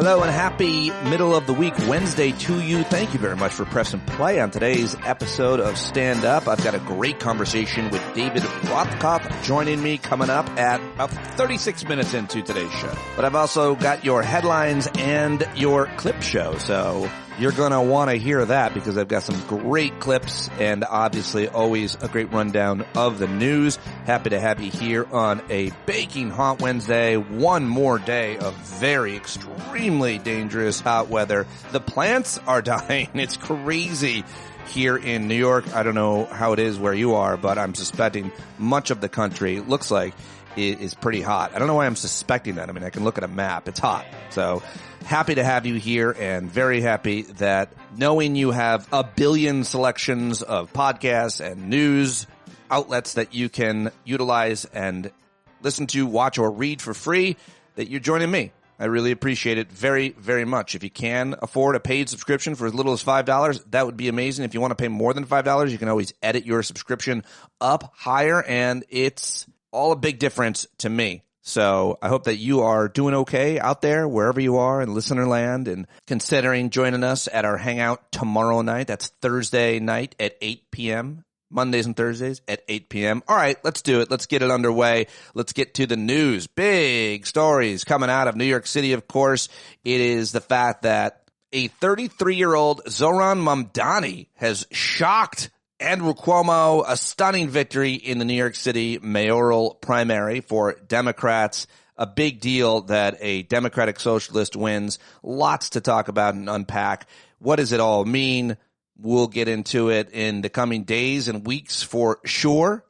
Hello and happy middle of the week Wednesday to you. Thank you very much for pressing play on today's episode of Stand Up. I've got a great conversation with David Rothkopf joining me coming up at about 36 minutes into today's show. But I've also got your headlines and your clip show, so you're going to want to hear that because I've got some great clips and obviously always a great rundown of the news. Happy to have you here on a baking hot Wednesday. One more day of very extremely dangerous hot weather. The plants are dying. It's crazy here in New York. I don't know how it is where you are, but I'm suspecting much of the country looks like it is pretty hot. I don't know why I'm suspecting that. I mean, I can look at a map. It's hot. So happy to have you here and very happy that knowing you have a billion selections of podcasts and news outlets that you can utilize and listen to, watch, or read for free, that you're joining me. I really appreciate it very, very much. If you can afford a paid subscription for as little as $5, that would be amazing. If you want to pay more than $5, you can always edit your subscription up higher, and it's all a big difference to me. So I hope that you are doing okay out there, wherever you are in listener land, and considering joining us at our hangout tomorrow night. That's Thursday night at 8 p.m., Mondays and Thursdays at 8 p.m. All right, let's do it. Let's get it underway. Let's get to the news. Big stories coming out of New York City, of course. It is the fact that a 33-year-old Zohran Mamdani has shocked Andrew Cuomo, a stunning victory in the New York City mayoral primary for Democrats. A big deal that a Democratic socialist wins. Lots to talk about and unpack. What does it all mean? We'll get into it in the coming days and weeks for sure.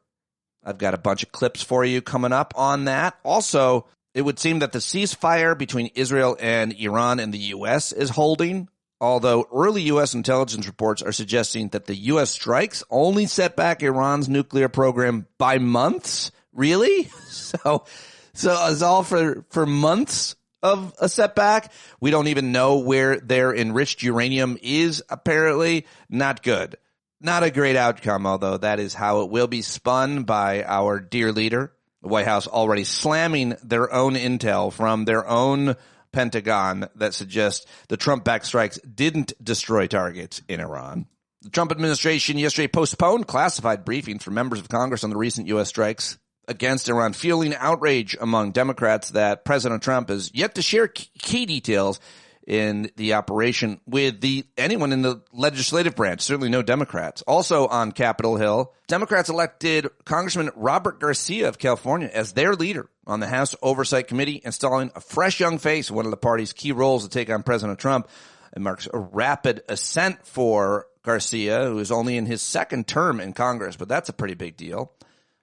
I've got a bunch of clips for you coming up on that. Also, it would seem that the ceasefire between Israel and Iran and the U.S. is holding, although early U.S. intelligence reports are suggesting that the U.S. strikes only set back Iran's nuclear program by months. Really? So it's all for months of a setback. We don't even know where their enriched uranium is, apparently. Not good. Not a great outcome, although that is how it will be spun by our dear leader. The White House already slamming their own intel from their own Pentagon that suggests the Trump-backed strikes didn't destroy targets in Iran. The Trump administration yesterday postponed classified briefings for members of Congress on the recent U.S. strikes against Iran, fueling outrage among Democrats that President Trump has yet to share key details in the operation with anyone in the legislative branch, certainly no Democrats. Also on Capitol Hill, Democrats elected Congressman Robert Garcia of California as their leader on the House Oversight Committee, installing a fresh young face in one of the party's key roles to take on President Trump. It marks a rapid ascent for Garcia, who is only in his second term in Congress, but that's a pretty big deal.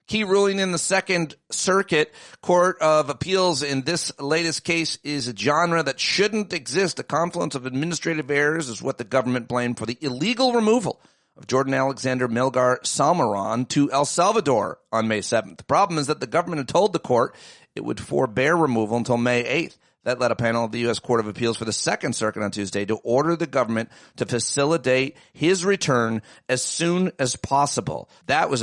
Key ruling in the Second Circuit Court of Appeals in this latest case is a genre that shouldn't exist. A confluence of administrative errors is what the government blamed for the illegal removal of Jordan Alexander Melgar Salmaran to El Salvador on May 7th. The problem is that the government had told the court it would forbear removal until May 8th. That led a panel of the U.S. Court of Appeals for the Second Circuit on Tuesday to order the government to facilitate his return as soon as possible. That is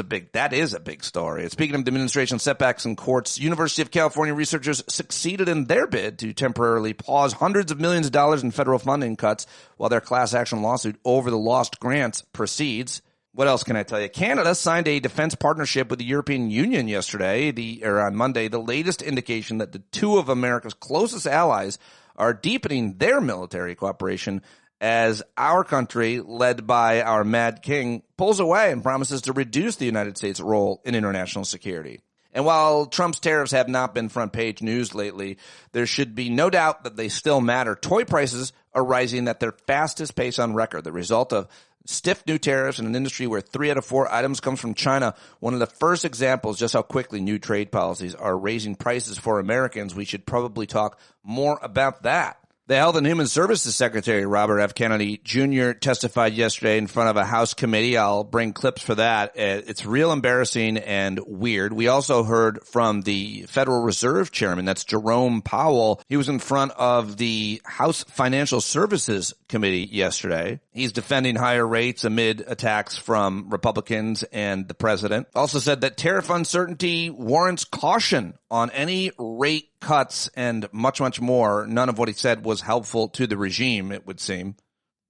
a big story. And speaking of the administration setbacks in courts, University of California researchers succeeded in their bid to temporarily pause hundreds of millions of dollars in federal funding cuts while their class action lawsuit over the lost grants proceeds. What else can I tell you? Canada signed a defense partnership with the European Union on Monday, the latest indication that the two of America's closest allies are deepening their military cooperation as our country, led by our Mad King, pulls away and promises to reduce the United States' role in international security. And while Trump's tariffs have not been front-page news lately, there should be no doubt that they still matter. Toy prices are rising at their fastest pace on record, the result of stiff new tariffs in an industry where 3 out of 4 items comes from China. One of the first examples just how quickly new trade policies are raising prices for Americans. We should probably talk more about that. The Health and Human Services Secretary, Robert F. Kennedy Jr., testified yesterday in front of a House committee. I'll bring clips for that. It's real embarrassing and weird. We also heard from the Federal Reserve Chairman, that's Jerome Powell. He was in front of the House Financial Services Committee yesterday. He's defending higher rates amid attacks from Republicans and the president. Also said that tariff uncertainty warrants caution on any rate cuts and much, much more. None of what he said was helpful to the regime, it would seem.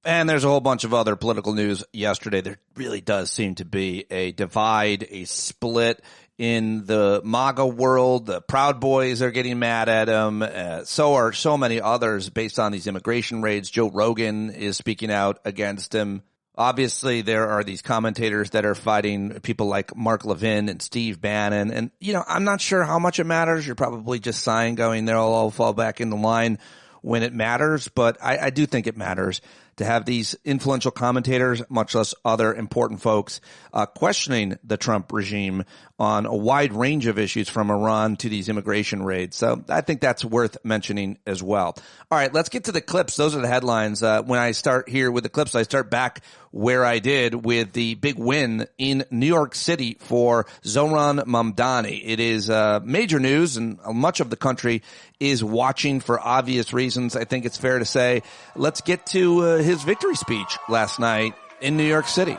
And there's a whole bunch of other political news yesterday. There really does seem to be a divide, a split in the MAGA world. The Proud Boys are getting mad at him. So are so many others based on these immigration raids. Joe Rogan is speaking out against him. Obviously, there are these commentators that are fighting people like Mark Levin and Steve Bannon. And, I'm not sure how much it matters. You're probably just sighing going, they'll all fall back into line when it matters. But I do think it matters to have these influential commentators, much less other important folks, questioning the Trump regime on a wide range of issues from Iran to these immigration raids. So I think that's worth mentioning as well. All right, let's get to the clips. Those are the headlines. When I start here with the clips, I start back where I did with the big win in New York City for Zohran Mamdani. It is major news, and much of the country is watching for obvious reasons. I think it's fair to say. Let's get to his victory speech last night in New York City.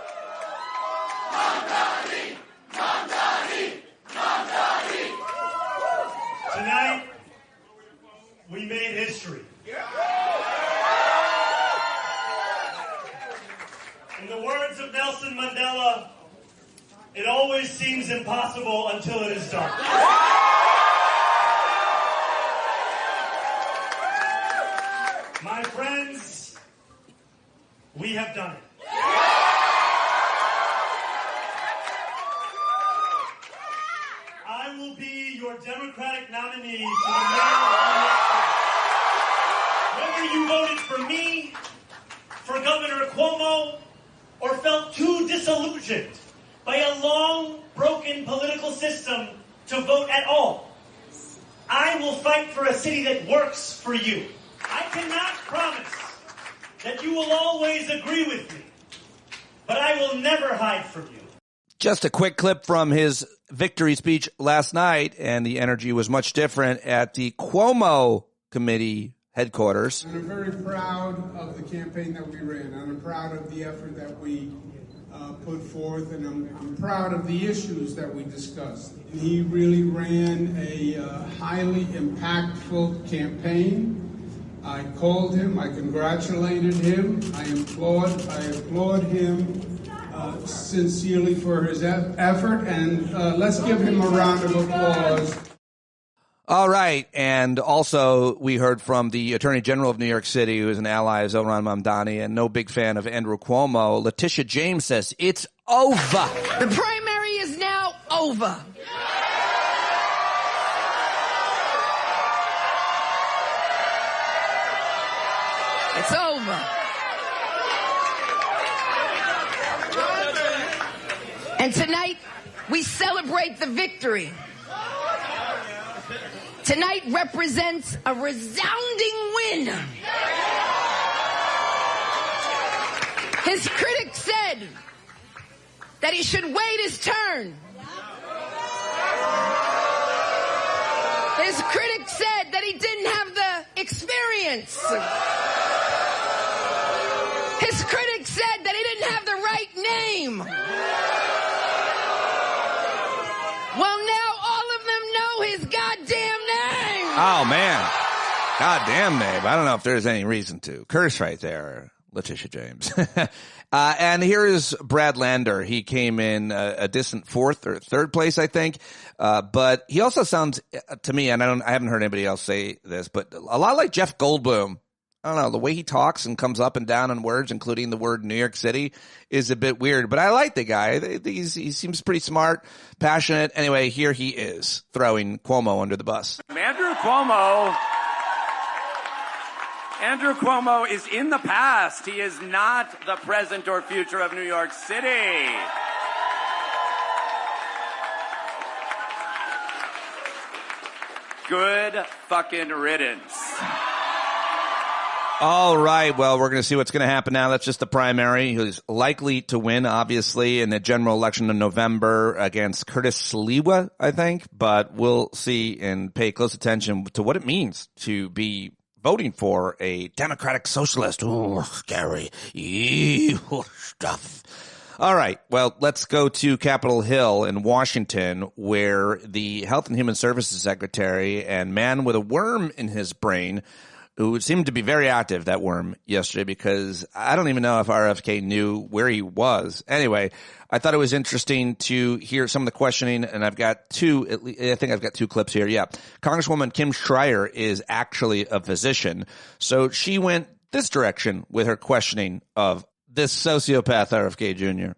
Tonight, we made history. In the words of Nelson Mandela, it always seems impossible until it is done. My friends, we have done it. I will be your Democratic nominee for the mayor of New York City. Whether you voted for me, for Governor Cuomo, or felt too disillusioned by a long, broken political system to vote at all, I will fight for a city that works for you. I cannot promise that you will always agree with me, but I will never hide from you. Just a quick clip from his victory speech last night, and the energy was much different at the Cuomo committee headquarters. And I'm very proud of the campaign that we ran, and I'm proud of the effort that we put forth, and I'm proud of the issues that we discussed. He really ran a highly impactful campaign. I called him, I congratulated him, I applaud him sincerely for his effort, and let's give him a round of applause. All right, and also we heard from the Attorney General of New York City, who is an ally of Zohran Mamdani and no big fan of Andrew Cuomo. Letitia James says, it's over. The primary is now over. It's over. And tonight, we celebrate the victory. Tonight represents a resounding win. His critics said that he should wait his turn. His critics said that he didn't have the experience. His critics said that he didn't have the right name. Well, now all of them know his goddamn name. Oh, man. Goddamn name. I don't know if there's any reason to curse right there, Letitia James. And here is Brad Lander. He came in a distant fourth or third place, I think. But he also sounds to me, and I haven't heard anybody else say this, but a lot like Jeff Goldblum. I don't know, the way he talks and comes up and down on words, including the word New York City, is a bit weird. But I like the guy. He seems pretty smart, passionate. Anyway, here he is, throwing Cuomo under the bus. Andrew Cuomo is in the past. He is not the present or future of New York City. Good fucking riddance. All right. Well, we're going to see what's going to happen now. That's just the primary. He's likely to win, obviously, in the general election in November against Curtis Sliwa, I think. But we'll see and pay close attention to what it means to be voting for a democratic socialist. Ooh, scary. Evil stuff. All right. Well, let's go to Capitol Hill in Washington, where the Health and Human Services Secretary and man with a worm in his brain, who seemed to be very active, that worm, yesterday, because I don't even know if RFK knew where he was. Anyway, I thought it was interesting to hear some of the questioning, and I've got two clips here. Yeah. Congresswoman Kim Schreier is actually a physician, so she went this direction with her questioning of this sociopath RFK Jr.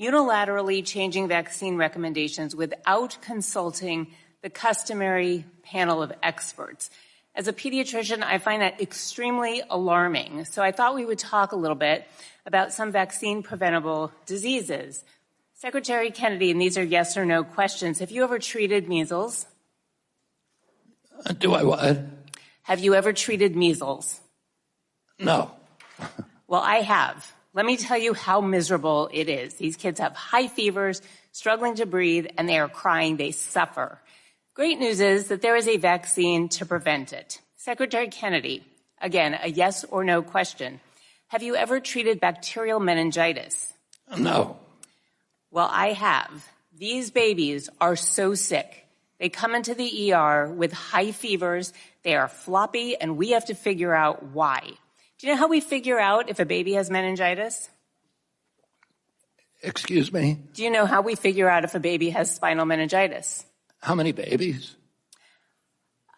Unilaterally changing vaccine recommendations without consulting the customary panel of experts. As a pediatrician, I find that extremely alarming. So I thought we would talk a little bit about some vaccine-preventable diseases. Secretary Kennedy, and these are yes or no questions. Have you ever treated measles? Do I what? Have you ever treated measles? No. Well, I have. Let me tell you how miserable it is. These kids have high fevers, struggling to breathe, and they are crying. They suffer. Great news is that there is a vaccine to prevent it. Secretary Kennedy, again, a yes or no question. Have you ever treated bacterial meningitis? No. Well, I have. These babies are so sick. They come into the ER with high fevers. They are floppy, and we have to figure out why. Do you know how we figure out if a baby has meningitis? Excuse me? Do you know how we figure out if a baby has spinal meningitis? How many babies?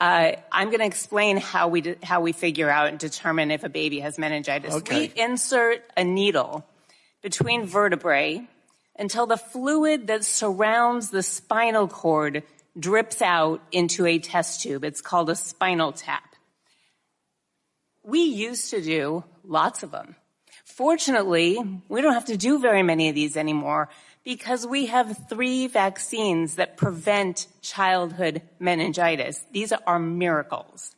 I'm going to explain how we figure out and determine if a baby has meningitis. Okay. We insert a needle between vertebrae until the fluid that surrounds the spinal cord drips out into a test tube. It's called a spinal tap. We used to do lots of them. Fortunately, we don't have to do very many of these anymore because we have 3 vaccines that prevent childhood meningitis. These are miracles.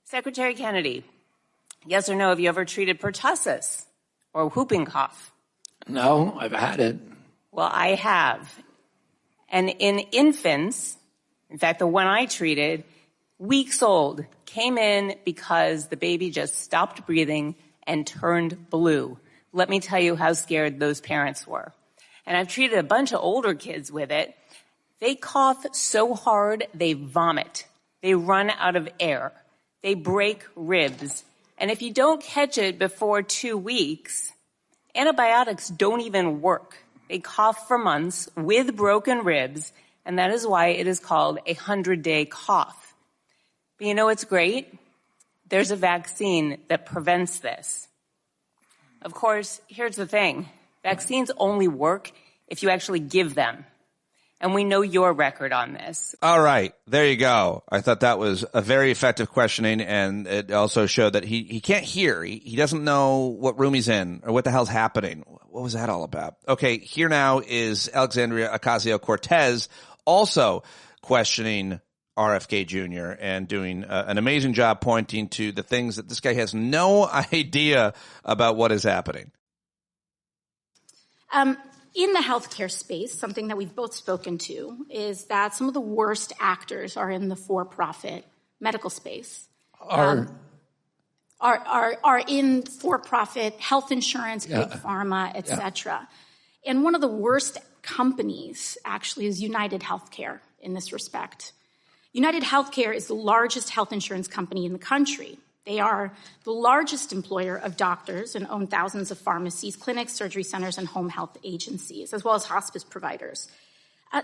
Secretary Kennedy, yes or no, have you ever treated pertussis or whooping cough? No, I've had it. Well, I have. And in infants, in fact, the one I treated, weeks old, came in because the baby just stopped breathing and turned blue. Let me tell you how scared those parents were. And I've treated a bunch of older kids with it. They cough so hard, they vomit. They run out of air. They break ribs. And if you don't catch it before 2 weeks, antibiotics don't even work. They cough for months with broken ribs, and that is why it is called a 100-day cough. But you know what's great? There's a vaccine that prevents this. Of course, here's the thing. Vaccines only work if you actually give them. And we know your record on this. All right. There you go. I thought that was a very effective questioning, and it also showed that he can't hear. He doesn't know what room he's in or what the hell's happening. What was that all about? Okay, here now is Alexandria Ocasio-Cortez also questioning RFK Jr. and doing an amazing job pointing to the things that this guy has no idea about what is happening. In the healthcare space, something that we've both spoken to is that some of the worst actors are in the for-profit medical space. Are in for-profit health insurance, big pharma, et cetera. And one of the worst companies actually is United Healthcare in this respect. United Healthcare is the largest health insurance company in the country. They are the largest employer of doctors and own thousands of pharmacies, clinics, surgery centers, and home health agencies, as well as hospice providers.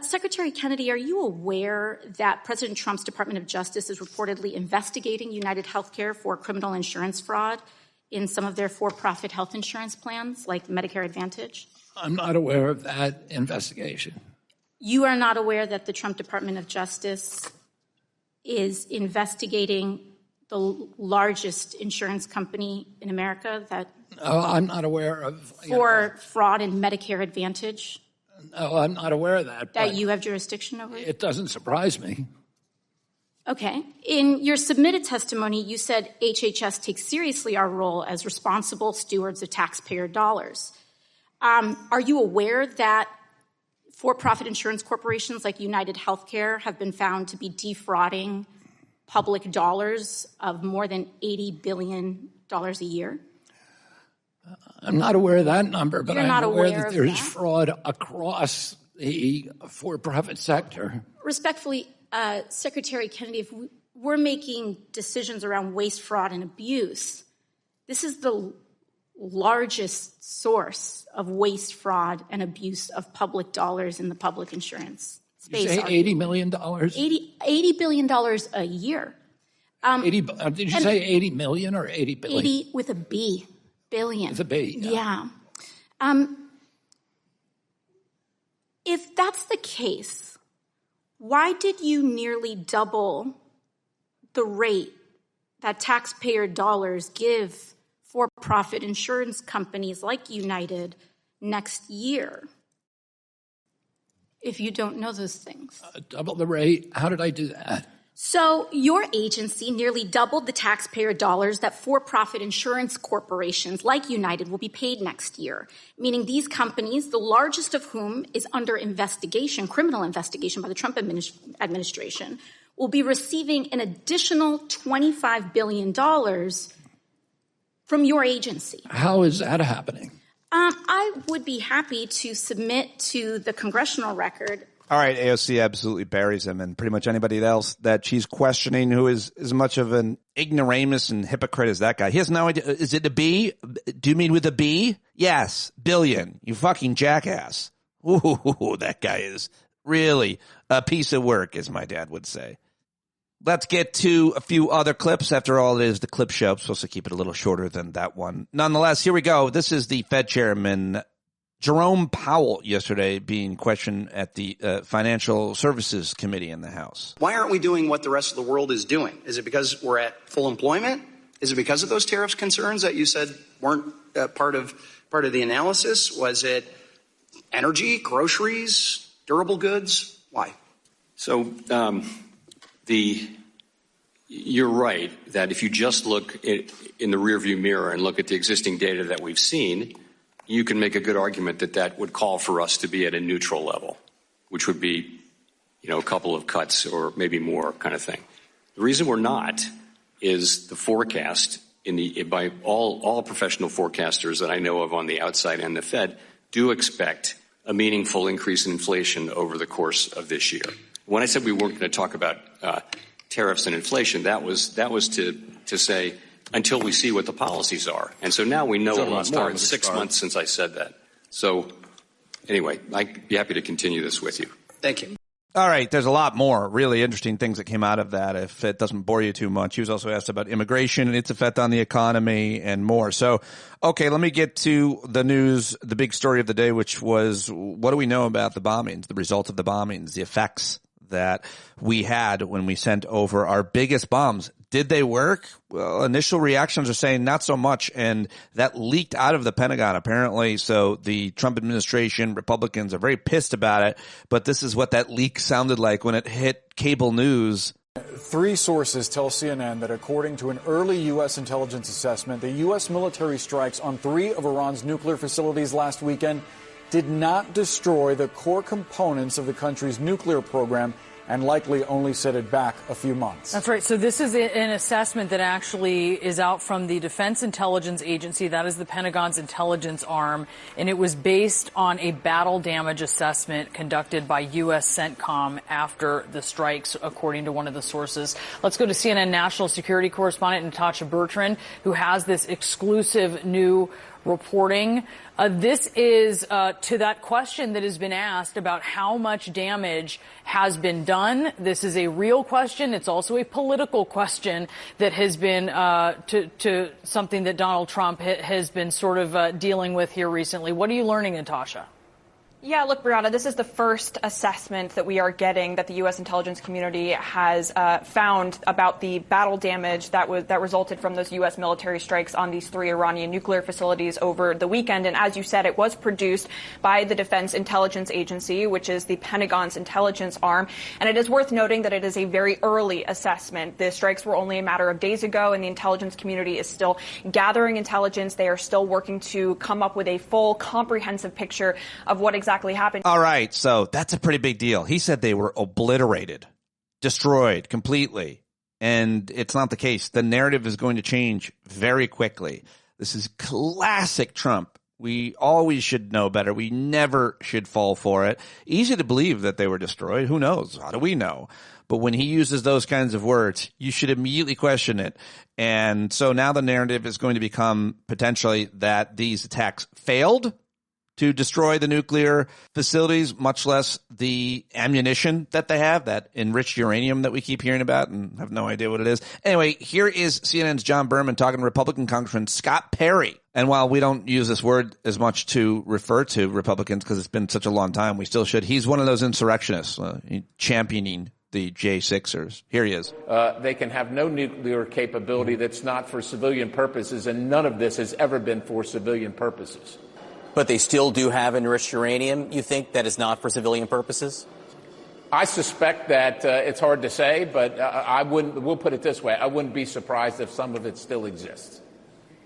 Secretary Kennedy, are you aware that President Trump's Department of Justice is reportedly investigating United Healthcare for criminal insurance fraud in some of their for-profit health insurance plans, like Medicare Advantage? I'm not aware of that investigation. You are not aware that the Trump Department of Justice is investigating the largest insurance company in America that I'm not aware of for fraud in Medicare Advantage? No, I'm not aware of that. That you have jurisdiction over? It doesn't surprise me. Okay. In your submitted testimony, you said HHS takes seriously our role as responsible stewards of taxpayer dollars. Are you aware that for-profit insurance corporations like United Healthcare have been found to be defrauding public dollars of more than $80 billion a year? I'm not aware of that number, but You're not I'm aware aware that of there's that? fraud across the for-profit sector. Respectfully, Secretary Kennedy, if we're making decisions around waste, fraud, and abuse, this is the largest source of waste, fraud, and abuse of public dollars in the public insurance space. You say $80 million? $80 billion a year. 80, did you say 80 million or 80 billion? 80 with a B, billion. With a B, yeah. If that's the case, why did you nearly double the rate that taxpayer dollars give for-profit insurance companies like United next year? If you don't know those things. Double the rate? How did I do that? So your agency nearly doubled the taxpayer dollars that for-profit insurance corporations like United will be paid next year, meaning these companies, the largest of whom is under investigation, criminal investigation by the Trump administration, will be receiving an additional $25 billion from your agency. How is that happening? I would be happy to submit to the congressional record. All right, AOC absolutely buries him, and pretty much anybody else that she's questioning who is as much of an ignoramus and hypocrite as that guy. He has no idea. Is it a B? Do you mean with a B? Yes, billion. You fucking jackass. Ooh, that guy is really a piece of work, as my dad would say. Let's get to a few other clips. After all, it is the clip show. I'm supposed to keep it a little shorter than that one. Nonetheless, here we go. This is the Fed chairman, Jerome Powell, yesterday being questioned at the Financial Services Committee in the House. Why aren't we doing what the rest of the world is doing? Is it because we're at full employment? Is it because of those tariffs concerns that you said weren't part of the analysis? Was it energy, groceries, durable goods? Why? So you're right that if you just look in the rearview mirror and look at the existing data that we've seen, you can make a good argument that that would call for us to be at a neutral level, which would be, a couple of cuts or maybe more kind of thing. The reason we're not is the forecast by all professional forecasters that I know of on the outside and the Fed do expect a meaningful increase in inflation over the course of this year. When I said we weren't going to talk about tariffs and inflation, that was to say until we see what the policies are. And so now we know a lot more. It's 6 months since I said that. So anyway, I'd be happy to continue this with you. Thank you. All right, there's a lot more really interesting things that came out of that if it doesn't bore you too much. He was also asked about immigration and its effect on the economy and more. So, okay, let me get to the news, the big story of the day, which was what do we know about the bombings, the result of the bombings, the effects that we had when we sent over our biggest bombs. Did they work? Well, initial reactions are saying not so much, and that leaked out of the Pentagon apparently. So the Trump administration, Republicans are very pissed about it, but this is what that leak sounded like when it hit cable news. 3 sources tell CNN that according to an early U.S. intelligence assessment, the U.S. military strikes on 3 of Iran's nuclear facilities last weekend did not destroy the core components of the country's nuclear program and likely only set it back a few months. That's right. So this is an assessment that actually is out from the Defense Intelligence Agency. That is the Pentagon's intelligence arm. And it was based on a battle damage assessment conducted by U.S. CENTCOM after the strikes, according to one of the sources. Let's go to CNN national security correspondent Natasha Bertrand, who has this exclusive new reporting. This is to that question that has been asked about how much damage has been done. This is a real question. It's also a political question that has been to something that Donald Trump has been sort of dealing with here recently. What are you learning, Natasha? Yeah, look, Brianna, this is the first assessment that we are getting that the U.S. intelligence community has found about the battle damage that resulted from those U.S. military strikes on these 3 Iranian nuclear facilities over the weekend. And as you said, it was produced by the Defense Intelligence Agency, which is the Pentagon's intelligence arm. And it is worth noting that it is a very early assessment. The strikes were only a matter of days ago, and the intelligence community is still gathering intelligence. They are still working to come up with a full, comprehensive picture of what exactly happened. All right, so that's a pretty big deal. He said they were obliterated, destroyed completely, and it's not the case. The narrative is going to change very quickly. This is classic Trump. We always should know better. We never should fall for it. Easy to believe that they were destroyed. Who knows? How do we know? But when he uses those kinds of words, you should immediately question it. And so now the narrative is going to become potentially that these attacks failed to destroy the nuclear facilities, much less the ammunition that they have, that enriched uranium that we keep hearing about and have no idea what it is. Anyway, here is CNN's John Berman talking to Republican Congressman Scott Perry. And while we don't use this word as much to refer to Republicans because it's been such a long time, we still should. He's one of those insurrectionists championing the J6ers. Here he is. They can have no nuclear capability that's not for civilian purposes, and none of this has ever been for civilian purposes. But they still do have enriched uranium, you think, that is not for civilian purposes? I suspect that it's hard to say, but we'll put it this way. I wouldn't be surprised if some of it still exists.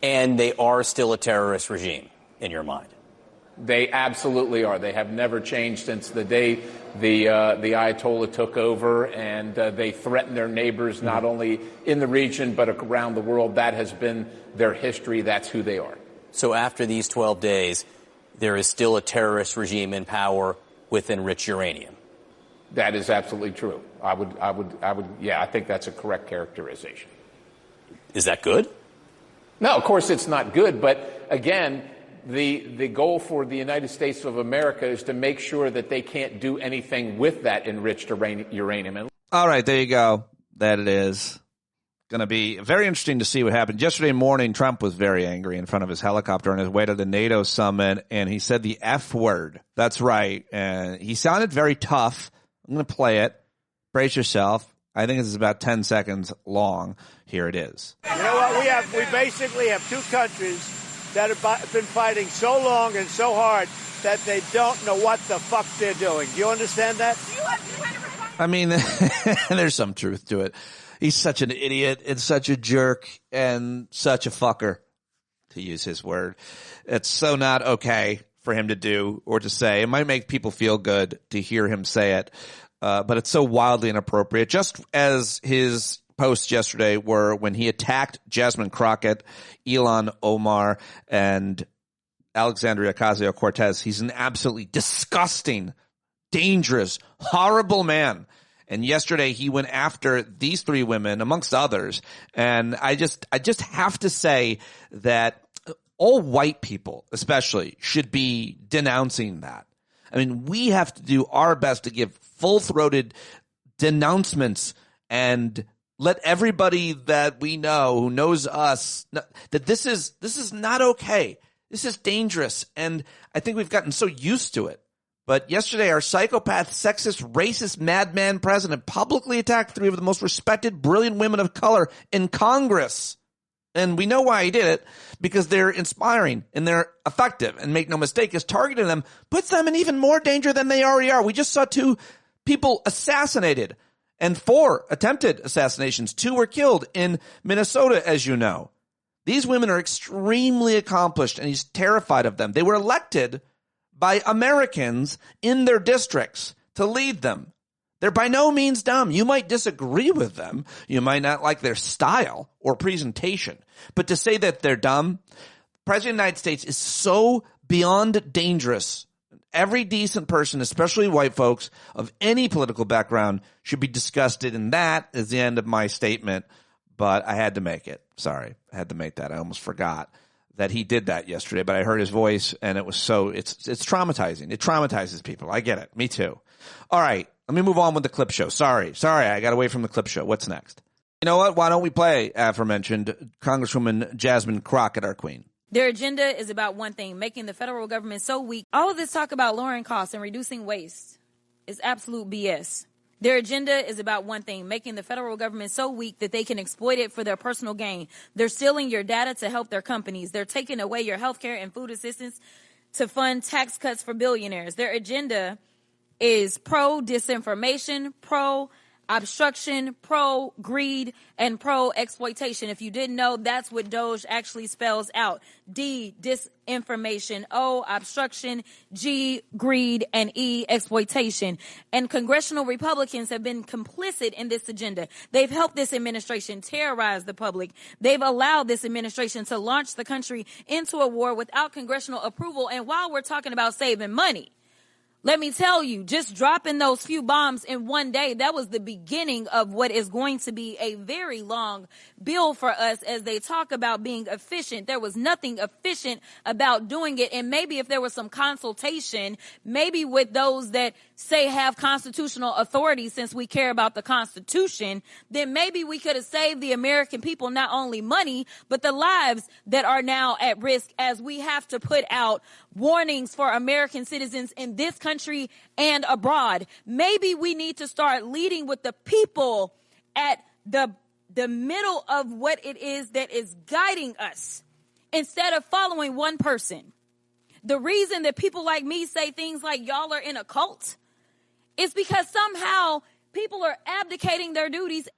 And they are still a terrorist regime, in your mind? They absolutely are. They have never changed since the day the Ayatollah took over, and they threaten their neighbors not only in the region but around the world. That has been their history. That's who they are. So after these 12 days, there is still a terrorist regime in power with enriched uranium? That is absolutely true. I think that's a correct characterization. Is that good? No, of course it's not good, but again, the goal for the United States of America is to make sure that they can't do anything with that enriched uranium. All right, there you go. That it is. Going to be very interesting to see what happens. Yesterday morning, Trump was very angry in front of his helicopter on his way to the NATO summit, and he said the F word. That's right. And he sounded very tough. I'm going to play it. Brace yourself. I think this is about 10 seconds long. Here it is. You know what? We basically have two countries that have been fighting so long and so hard that they don't know what the fuck they're doing. Do you understand that? I mean, there's some truth to it. He's such an idiot and such a jerk and such a fucker, to use his word. It's so not okay for him to do or to say. It might make people feel good to hear him say it, but it's so wildly inappropriate. Just as his posts yesterday were when he attacked Jasmine Crockett, Ilhan Omar, and Alexandria Ocasio-Cortez. He's an absolutely disgusting, dangerous, horrible man. And yesterday he went after these three women, amongst others. And I just have to say that all white people, especially, should be denouncing that. I mean, we have to do our best to give full-throated denouncements and let everybody that we know who knows us that this is not okay. This is dangerous. And I think we've gotten so used to it. But yesterday, our psychopath, sexist, racist, madman president publicly attacked three of the most respected, brilliant women of color in Congress. And we know why he did it, because they're inspiring and they're effective. And make no mistake, his targeting them puts them in even more danger than they already are. We just saw two people assassinated and 4 attempted assassinations. 2 were killed in Minnesota, as you know. These women are extremely accomplished, and he's terrified of them. They were elected by Americans in their districts to lead them. They're by no means dumb. You might disagree with them. You might not like their style or presentation. But to say that they're dumb, the President of the United States is so beyond dangerous. Every decent person, especially white folks of any political background, should be disgusted. And that is the end of my statement. But I had to make it. Sorry, I had to make that. I almost forgot that he did that yesterday, but I heard his voice, and it was it's traumatizing. It traumatizes people. I get it. Me too. All right, let me move on with the clip show. Sorry, I got away from the clip show. What's next? You know what? Why don't we play aforementioned Congresswoman Jasmine Crockett, our queen? Their agenda is about one thing, making the federal government so weak. All of this talk about lowering costs and reducing waste is absolute BS. Their agenda is about one thing, making the federal government so weak that they can exploit it for their personal gain. They're stealing your data to help their companies. They're taking away your health care and food assistance to fund tax cuts for billionaires. Their agenda is pro-disinformation, pro obstruction, pro-greed, and pro-exploitation. If you didn't know, that's what DOGE actually spells out. D, disinformation. O, obstruction. G, greed. And E, exploitation. And congressional Republicans have been complicit in this agenda. They've helped this administration terrorize the public. They've allowed this administration to launch the country into a war without congressional approval. And while we're talking about saving money, let me tell you, just dropping those few bombs in one day, that was the beginning of what is going to be a very long bill for us as they talk about being efficient. There was nothing efficient about doing it. And maybe if there was some consultation, maybe with those that say have constitutional authority, since we care about the Constitution, then maybe we could have saved the American people not only money, but the lives that are now at risk as we have to put out warnings for American citizens in this country and abroad. Maybe we need to start leading with the people at the middle of what it is that is guiding us instead of following one person. The reason that people like me say things like y'all are in a cult is because somehow people are abdicating their duties.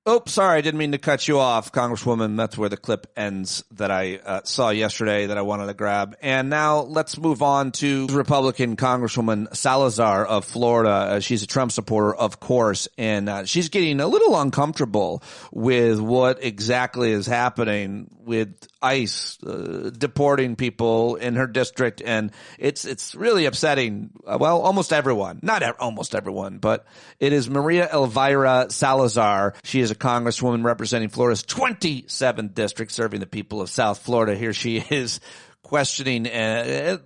Oh, sorry, I didn't mean to cut you off, Congresswoman. That's where the clip ends that I saw yesterday that I wanted to grab. And now let's move on to Republican Congresswoman Salazar of Florida. She's a Trump supporter, of course, and she's getting a little uncomfortable with what exactly is happening with ICE deporting people in her district, and it's really upsetting. Well, almost everyone, not almost everyone, but it is Maria Elvira Salazar. She is a congresswoman representing Florida's 27th district, serving the people of South Florida. Here she is questioning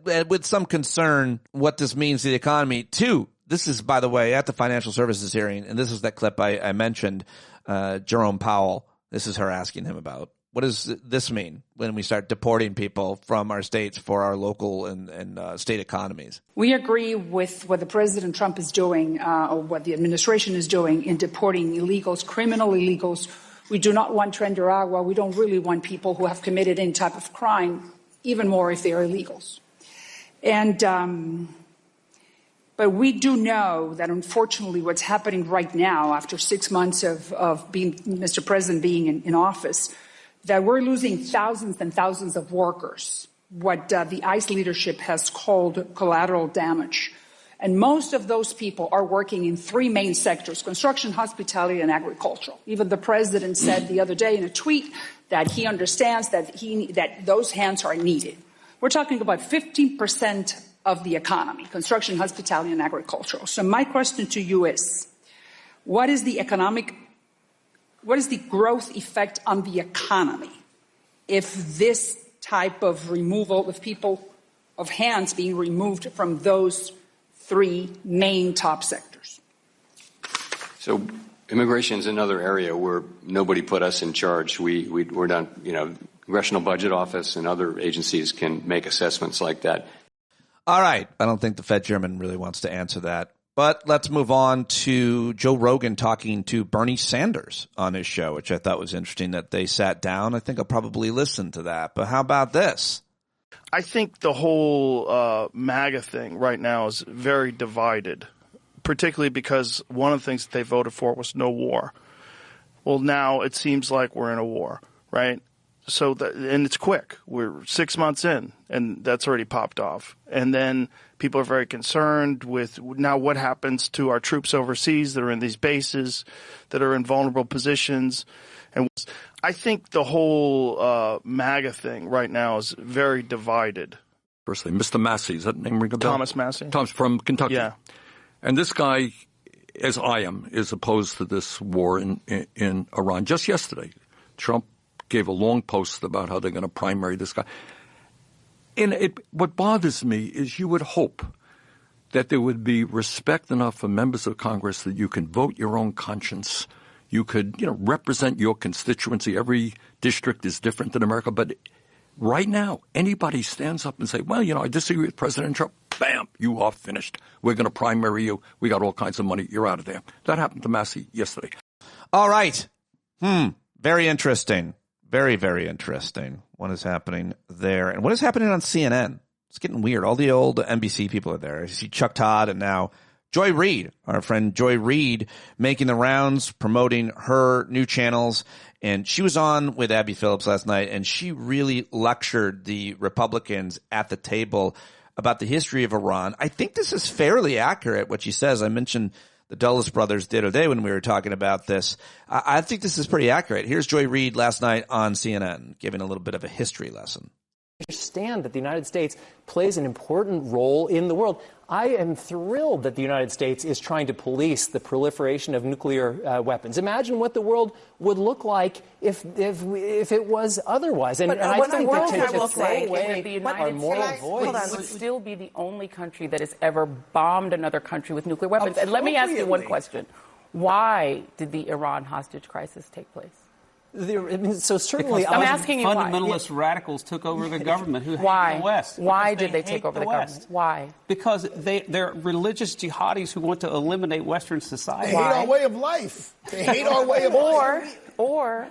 with some concern what this means to the economy. Too, this is, by the way, at the financial services hearing, and this is that clip I mentioned, Jerome Powell. This is her asking him about. What does this mean when we start deporting people from our states for our local and state economies? We agree with what the President Trump is doing, or what the administration is doing in deporting illegals, criminal illegals. We do not want Traitor Agua. We don't really want people who have committed any type of crime, even more if they are illegals. And but we do know that, unfortunately, what's happening right now, after 6 months of being Mr. President being in office, that we're losing thousands and thousands of workers, what the ICE leadership has called collateral damage. And most of those people are working in three main sectors: construction, hospitality, and agricultural. Even the president said the other day in a tweet that he understands that those hands are needed. We're talking about 15% of the economy: construction, hospitality, and agricultural. So my question to you is, what is the growth effect on the economy if this type of removal of people, of hands being removed from those three main top sectors? So immigration is another area where nobody put us in charge. We're done, Congressional Budget Office and other agencies can make assessments like that. All right. I don't think the Fed chairman really wants to answer that. But let's move on to Joe Rogan talking to Bernie Sanders on his show, which I thought was interesting that they sat down. I think I'll probably listen to that. But how about this? I think the whole MAGA thing right now is very divided, particularly because one of the things that they voted for was no war. Well, now it seems like we're in a war, right? So and it's quick. We're 6 months in, and that's already popped off. And then people are very concerned with now what happens to our troops overseas that are in these bases, that are in vulnerable positions. And I think the whole MAGA thing right now is very divided. Firstly, Mr. Massey, is that name ring a bell? Thomas Massey. Thomas from Kentucky. Yeah. And this guy, as I am, is opposed to this war in Iran. Just yesterday, Trump gave a long post about how they're going to primary this guy. And what bothers me is you would hope that there would be respect enough for members of Congress that you can vote your own conscience. You could, represent your constituency. Every district is different in America. But right now, anybody stands up and say, well, I disagree with President Trump. Bam, you are finished. We're going to primary you. We got all kinds of money. You're out of there. That happened to Massey yesterday. All right. Very interesting. Very, very interesting what is happening there. And what is happening on CNN? It's getting weird. All the old NBC people are there. I see Chuck Todd and now Joy Reid, our friend Joy Reid, making the rounds, promoting her new channels. And she was on with Abby Phillips last night, and she really lectured the Republicans at the table about the history of Iran. I think this is fairly accurate, what she says. I mentioned the Dulles brothers the other day when we were talking about this. I think this is pretty accurate. Here's Joy Reid last night on CNN, giving a little bit of a history lesson. Understand that the United States plays an important role in the world. I am thrilled that the United States is trying to police the proliferation of nuclear weapons. Imagine what the world would look like if it was otherwise. And I think that to just throw away our moral voice would still be the only country that has ever bombed another country with nuclear weapons. And let me ask you one question. Why did the Iran hostage crisis take place? So certainly, I'm asking you why. Fundamentalist radicals took over the government who why? hate the West. Why did they take over the government? Why? Because they're religious jihadis who want to eliminate Western society. They hate our way of life. They hate our way of life. Or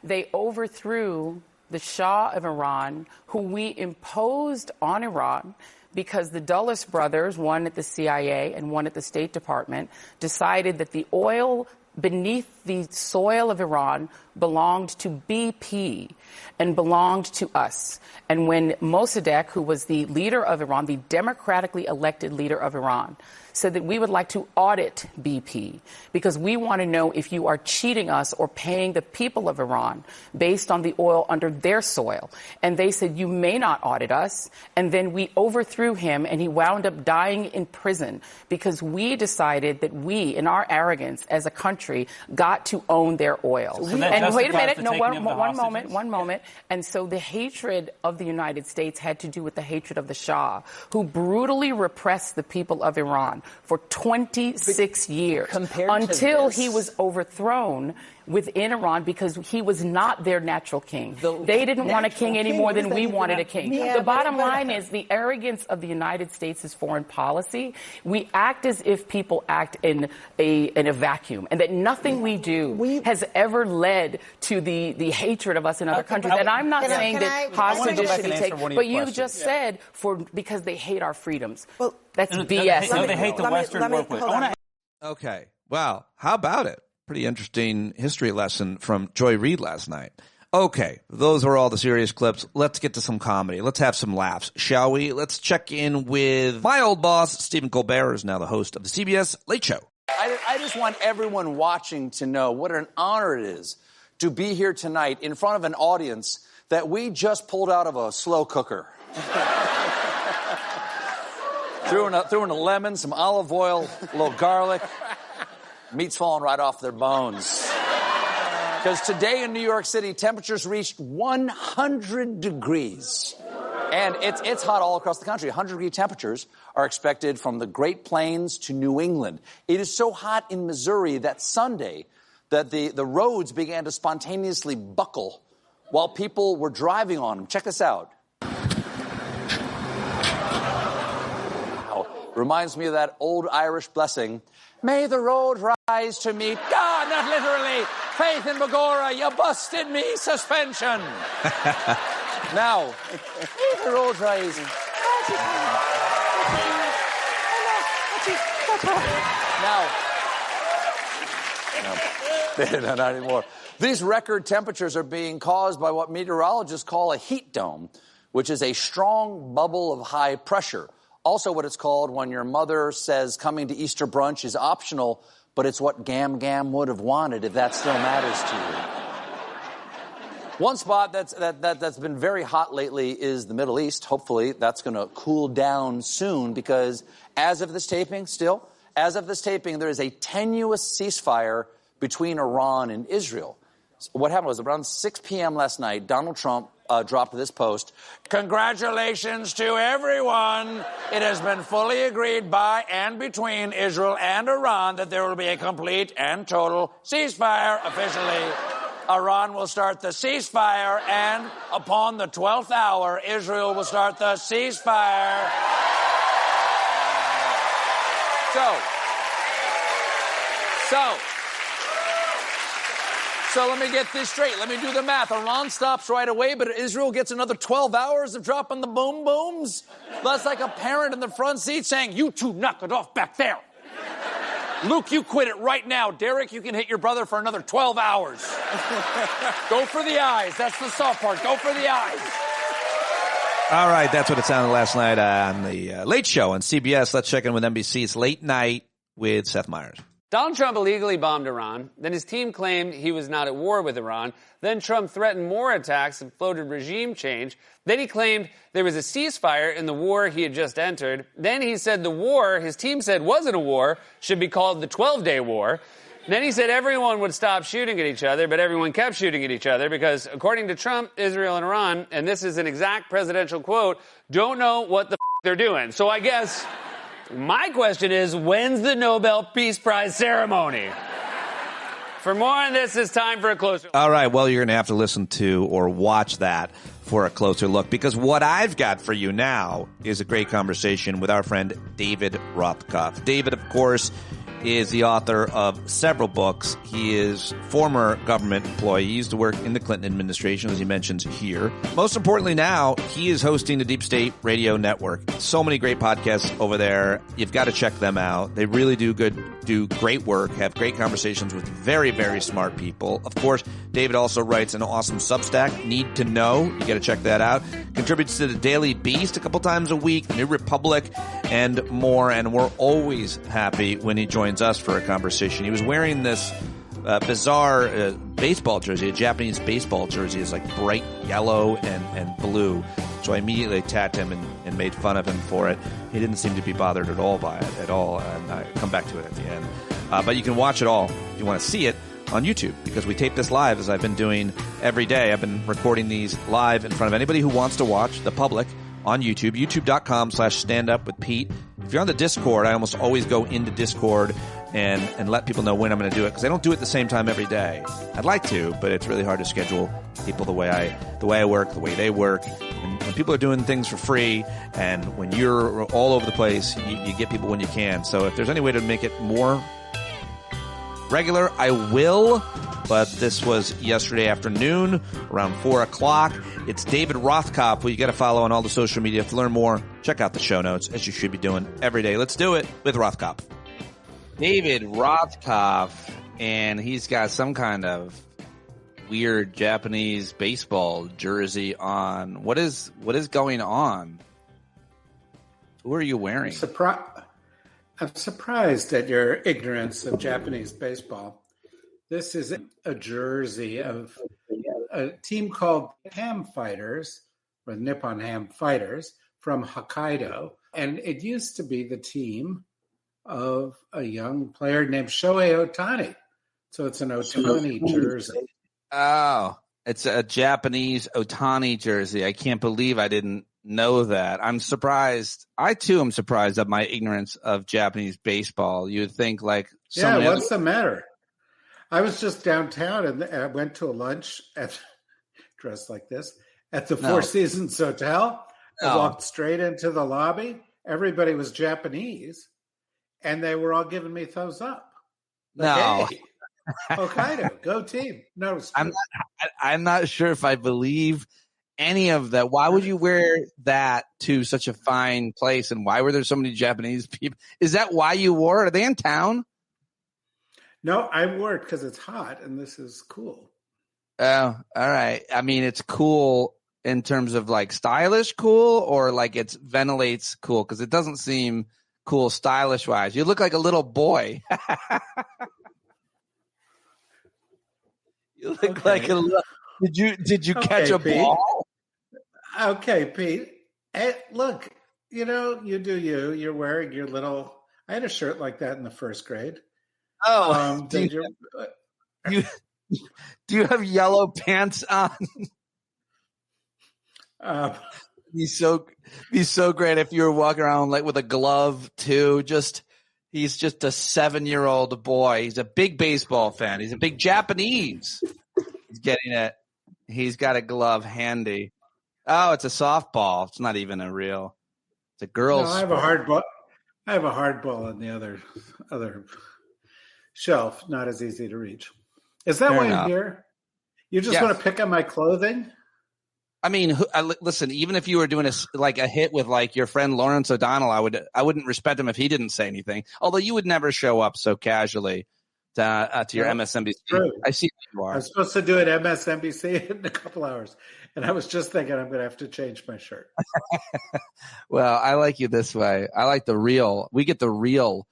they overthrew the Shah of Iran, who we imposed on Iran because the Dulles brothers, one at the CIA and one at the State Department, decided that the oil beneath the soil of Iran belonged to BP and belonged to us. And when Mossadegh, who was the leader of Iran, the democratically elected leader of Iran, said that we would like to audit BP because we want to know if you are cheating us or paying the people of Iran based on the oil under their soil. And they said, you may not audit us. And then we overthrew him, and he wound up dying in prison because we decided that we, in our arrogance as a country, got to own their oil. And wait a minute, no, one moment. And so the hatred of the United States had to do with the hatred of the Shah, who brutally repressed the people of Iran for 26 years until he was overthrown within Iran because he was not their natural king. They didn't want a king any more than we wanted a king. The bottom line is the arrogance of the United States' foreign policy. We act as if people act in a vacuum, and that nothing we do has ever led to the hatred of us in other countries. And I'm not saying that hostages should be taken, but you just said because they hate our freedoms. Well, that's BS. No, they hate the Western world. Okay. Wow. How about it? Pretty interesting history lesson from Joy Reid last night. Okay, those were all the serious clips. Let's get to some comedy. Let's have some laughs, shall we? Let's check in with my old boss, Stephen Colbert, who's now the host of the CBS Late Show. I just want everyone watching to know what an honor it is to be here tonight in front of an audience that we just pulled out of a slow cooker. Threw in a lemon, some olive oil, a little garlic. Meat's falling right off their bones. Because today in New York City, temperatures reached 100 degrees. And it's hot all across the country. 100-degree temperatures are expected from the Great Plains to New England. It is so hot in Missouri that Sunday that the roads began to spontaneously buckle while people were driving on them. Check this out. Wow. Reminds me of that old Irish blessing. May the road rise to meet God, not literally. Faith in Begorra, you busted me suspension. Now, may the road rise. No, not anymore. These record temperatures are being caused by what meteorologists call a heat dome, which is a strong bubble of high pressure. Also what it's called when your mother says coming to Easter brunch is optional, but it's what Gam Gam would have wanted if that still matters to you. One spot that's been very hot lately is the Middle East. Hopefully that's going to cool down soon because as of this taping, there is a tenuous ceasefire between Iran and Israel. So what happened was around 6 p.m. last night, Donald Trump dropped this post. Congratulations to everyone. It has been fully agreed by and between Israel and Iran that there will be a complete and total ceasefire officially. Iran will start the ceasefire, and upon the 12th hour, Israel will start the ceasefire. So let me get this straight. Let me do the math. Iran stops right away, but Israel gets another 12 hours of dropping the boom booms. That's like a parent in the front seat saying, you two knock it off back there. Luke, you quit it right now. Derek, you can hit your brother for another 12 hours. Go for the eyes. That's the soft part. Go for the eyes. All right, that's what it sounded last night on the Late Show on CBS. Let's check in with NBC. It's Late Night with Seth Meyers. Donald Trump illegally bombed Iran. Then his team claimed he was not at war with Iran. Then Trump threatened more attacks and floated regime change. Then he claimed there was a ceasefire in the war he had just entered. Then he said the war his team said wasn't a war should be called the 12-day war. Then he said everyone would stop shooting at each other, but everyone kept shooting at each other because, according to Trump, Israel and Iran, and this is an exact presidential quote, don't know what the they're doing. So I guess my question is, when's the Nobel Peace Prize ceremony? For more on this, it's time for a closer look. All right, well, you're going to have to listen to or watch that for a closer look, because what I've got for you now is a great conversation with our friend David Rothkopf. David, of course, is the author of several books. He is former government employee. He used to work in the Clinton administration, as he mentions here. Most importantly now, he is hosting the Deep State Radio Network. So many great podcasts over there. You've got to check them out. They really do great work, have great conversations with very, very smart people. Of course, David also writes an awesome Substack, Need to Know. You got to check that out. Contributes to the Daily Beast a couple times a week, the New Republic, and more. And we're always happy when he joins us for a conversation. He was wearing this bizarre baseball jersey, a Japanese baseball jersey. It's like bright yellow and blue. So I immediately attacked him and made fun of him for it. He didn't seem to be bothered at all by it at all. And I come back to it at the end. But you can watch it all if you want to see it on YouTube, because we tape this live, as I've been doing every day. I've been recording these live in front of anybody who wants to watch, the public, on YouTube, youtube.com/standupwithpete. If you're on the Discord, I almost always go into Discord and let people know when I'm going to do it, because I don't do it the same time every day. I'd like to, but it's really hard to schedule people the way I work, the way they work. And when people are doing things for free, and when you're all over the place, you get people when you can. So if there's any way to make it more regular, I will. But this was yesterday afternoon around 4 o'clock. It's David Rothkopf, who you got to follow on all the social media. To learn more, check out the show notes, as you should be doing every day. Let's do it with Rothkopf. David Rothkopf, and he's got some kind of weird Japanese baseball jersey on. What is going on? Who are you wearing? I'm surprised at your ignorance of Japanese baseball. This is a jersey of a team called Ham Fighters, or Nippon Ham Fighters, from Hokkaido. And it used to be the team of a young player named Shohei Ohtani. So it's an Ohtani jersey. Oh, it's a Japanese Ohtani jersey. I can't believe I didn't know that. I'm surprised. I, too, am surprised at my ignorance of Japanese baseball. You would think, like, what's the matter? I was just downtown, and I went to a lunch dressed like this at the Four Seasons Hotel. I walked straight into the lobby. Everybody was Japanese, and they were all giving me thumbs up. Like, hey, Hokkaido, go team. No, it's true. I'm not sure if I believe any of that. Why would you wear that to such a fine place, and why were there so many Japanese people? Is that why you wore it? Are they in town? No, I wore it because it's hot, and this is cool. Oh, all right. I mean, it's cool in terms of like stylish cool, or like it's ventilates cool, because it doesn't seem cool stylish wise. You look like a little boy. You look like a little. Did you catch a Pete. ball? Okay, Pete. Hey, look, you do you. You're wearing your little. I had a shirt like that in the first grade. Oh, do you have yellow pants on? Be so great if you were walking around like with a glove too. He's just a 7-year-old boy. He's a big baseball fan. He's a big Japanese. He's getting it. He's got a glove handy. Oh, it's a softball. It's not even a real. It's a girl's. No, I have a hard ball. I have a hard ball on the other shelf. Not as easy to reach. Is that why I'm here? You just want to pick on my clothing? I mean, listen, even if you were doing a hit with like your friend Lawrence O'Donnell, I wouldn't respect him if he didn't say anything. Although you would never show up so casually to your MSNBC. True. I see who you are. I was supposed to do it MSNBC in a couple hours, and I was just thinking I'm going to have to change my shirt. Well, I like you this way. I like the real. We get the real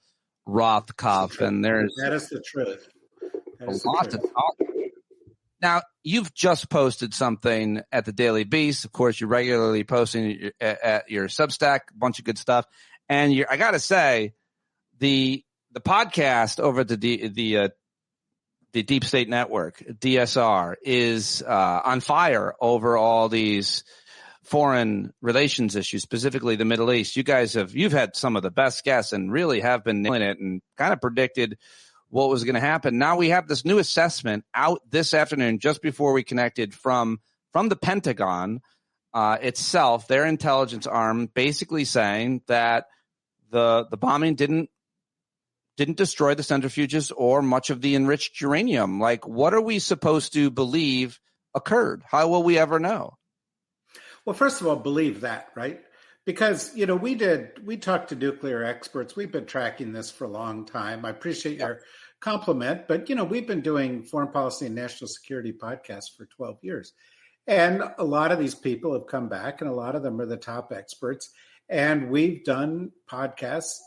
Rothkopf, and there's that is the truth. A lot to talk. Now, you've just posted something at the Daily Beast. Of course, you're regularly posting at your Substack, a bunch of good stuff. And I got to say, the podcast over at the Deep State Network, DSR, is on fire over all these foreign relations issues, specifically the Middle East. You've had some of the best guests and really have been nailing it and kind of predicted what was going to happen. Now we have this new assessment out this afternoon, just before we connected, from the Pentagon itself, their intelligence arm, basically saying that the bombing didn't destroy the centrifuges or much of the enriched uranium. Like, what are we supposed to believe occurred? How will we ever know? Well, first of all, believe that, right? Because, we talked to nuclear experts. We've been tracking this for a long time. I appreciate your compliment, but, we've been doing foreign policy and national security podcasts for 12 years. And a lot of these people have come back, and a lot of them are the top experts. And we've done podcasts,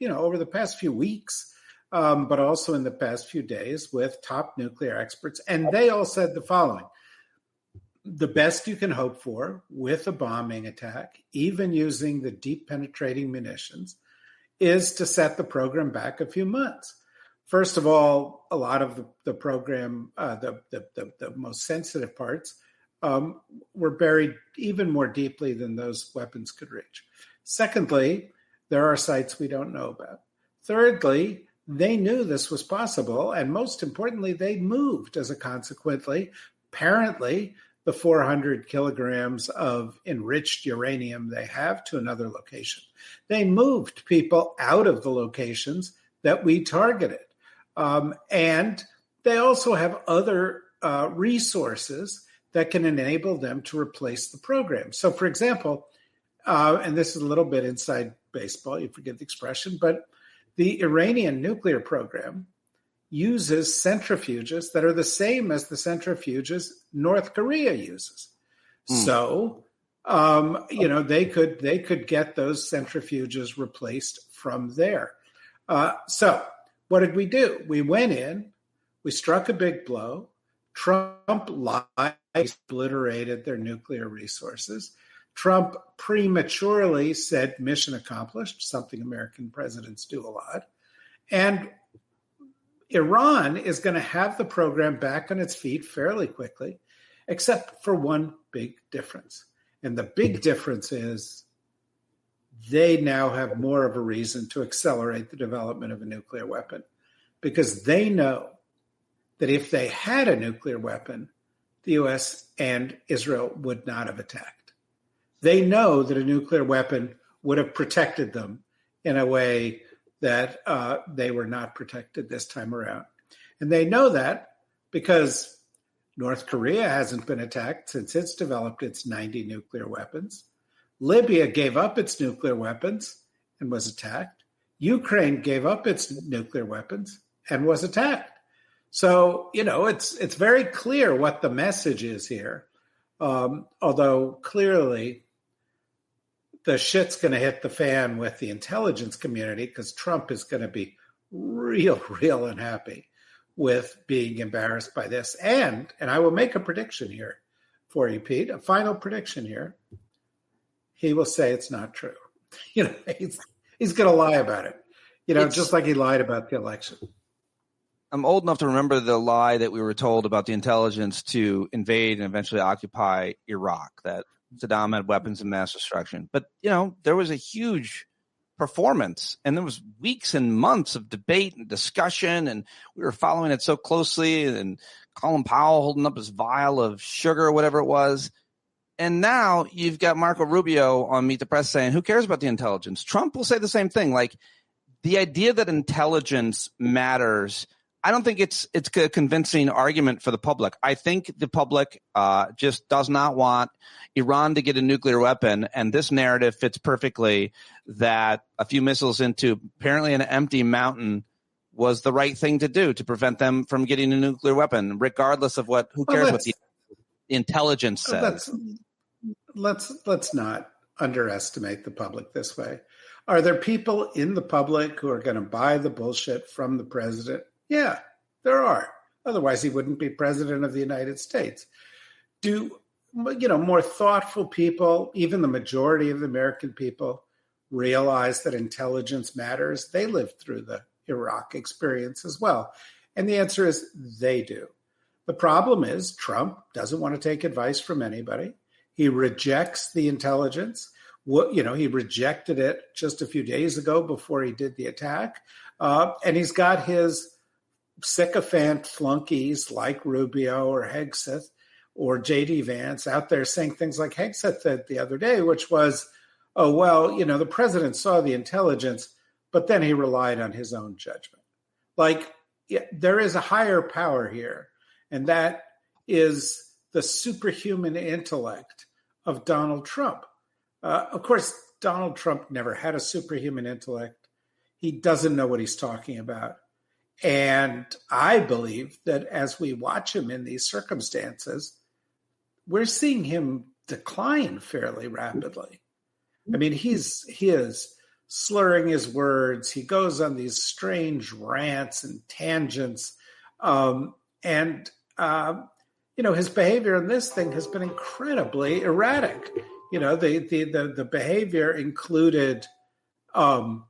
over the past few weeks, but also in the past few days with top nuclear experts. And they all said the following: the best you can hope for with a bombing attack, even using the deep penetrating munitions, is to set the program back a few months. First of all, a lot of the program, the most sensitive parts, were buried even more deeply than those weapons could reach. Secondly, there are sites we don't know about. Thirdly, they knew this was possible. And most importantly, they moved as a consequently, apparently, the 400 kilograms of enriched uranium they have to another location. They moved people out of the locations that we targeted. And they also have other resources that can enable them to replace the program. So, for example, and this is a little bit inside baseball, you forget the expression, but the Iranian nuclear program uses centrifuges that are the same as the centrifuges North Korea uses. So, they could get those centrifuges replaced from there. So what did we do? We went in, we struck a big blow. Trump lied, obliterated their nuclear resources. Trump prematurely said mission accomplished, something American presidents do a lot. And Iran is going to have the program back on its feet fairly quickly, except for one big difference. And the big difference is they now have more of a reason to accelerate the development of a nuclear weapon, because they know that if they had a nuclear weapon, the U.S. and Israel would not have attacked. They know that a nuclear weapon would have protected them in a way that they were not protected this time around. And they know that because North Korea hasn't been attacked since it's developed its 90 nuclear weapons. Libya gave up its nuclear weapons and was attacked. Ukraine gave up its nuclear weapons and was attacked. So, it's very clear what the message is here. Although clearly the shit's going to hit the fan with the intelligence community, because Trump is going to be real unhappy with being embarrassed by this. And I will make a prediction here for you, Pete, a final prediction here. He will say it's not true. He's going to lie about it, just like he lied about the election. I'm old enough to remember the lie that we were told about the intelligence to invade and eventually occupy Iraq, that Saddam had weapons of mass destruction. But, there was a huge performance, and there was weeks and months of debate and discussion, and we were following it so closely, and Colin Powell holding up his vial of sugar or whatever it was. And now you've got Marco Rubio on Meet the Press saying, who cares about the intelligence? Trump will say the same thing. Like, the idea that intelligence matters I don't think it's a convincing argument for the public. I think the public just does not want Iran to get a nuclear weapon, and this narrative fits perfectly that a few missiles into apparently an empty mountain was the right thing to do to prevent them from getting a nuclear weapon, regardless of who cares what the intelligence says. Let's not underestimate the public this way. Are there people in the public who are going to buy the bullshit from the president? Yeah, there are. Otherwise, he wouldn't be president of the United States. Do more thoughtful people, even the majority of the American people, realize that intelligence matters? They lived through the Iraq experience as well. And the answer is they do. The problem is Trump doesn't want to take advice from anybody. He rejects the intelligence. He rejected it just a few days ago before he did the attack. And he's got his sycophant flunkies like Rubio or Hegseth or J.D. Vance out there saying things like Hegseth said the other day, which was, the president saw the intelligence, but then he relied on his own judgment. There is a higher power here, and that is the superhuman intellect of Donald Trump. Of course, Donald Trump never had a superhuman intellect. He doesn't know what he's talking about. And I believe that as we watch him in these circumstances, we're seeing him decline fairly rapidly. I mean, he is slurring his words. He goes on these strange rants and tangents. His behavior in this thing has been incredibly erratic. The behavior included, I'm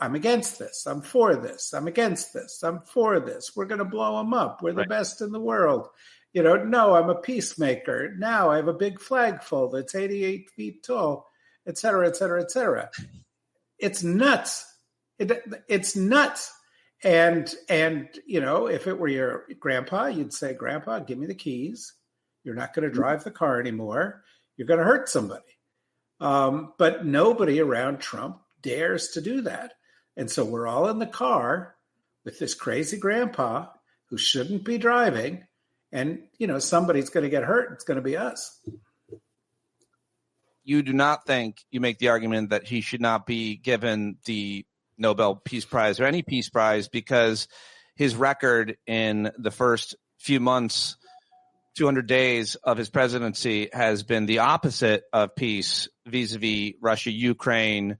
against this. I'm for this. I'm against this. I'm for this. We're going to blow them up. We're the best in the world. No, I'm a peacemaker. Now I have a big flagpole that's 88 feet tall, et cetera, et cetera, et cetera. It's nuts. It's nuts. And if it were your grandpa, you'd say, Grandpa, give me the keys. You're not going to drive the car anymore. You're going to hurt somebody. But nobody around Trump dares to do that. And so we're all in the car with this crazy grandpa who shouldn't be driving. And, somebody's going to get hurt. It's going to be us. You do not think you make the argument that he should not be given the Nobel Peace Prize or any peace prize because his record in the first few months, 200 days of his presidency has been the opposite of peace vis-a-vis Russia, Ukraine,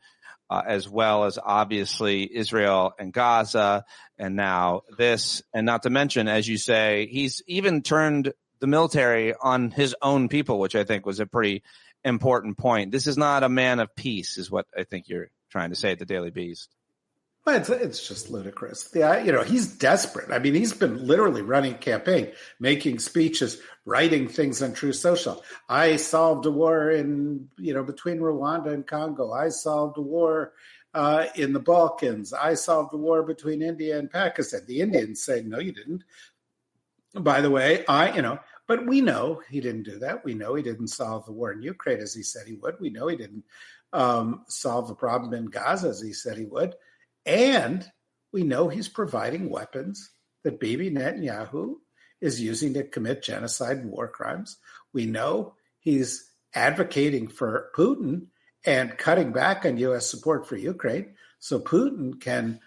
as well as obviously Israel and Gaza, and now this. And not to mention, as you say, he's even turned the military on his own people, which I think was a pretty important point. This is not a man of peace, is what I think you're trying to say at the Daily Beast. Well, it's just ludicrous. He's desperate. I mean, he's been literally running a campaign, making speeches, writing things on Truth Social. I solved a war between Rwanda and Congo. I solved a war in the Balkans. I solved a war between India and Pakistan. The Indians say, no, you didn't. By the way, but we know he didn't do that. We know he didn't solve the war in Ukraine as he said he would. We know he didn't solve the problem in Gaza as he said he would. And we know he's providing weapons that Bibi Netanyahu is using to commit genocide and war crimes. We know he's advocating for Putin and cutting back on U.S. support for Ukraine so Putin can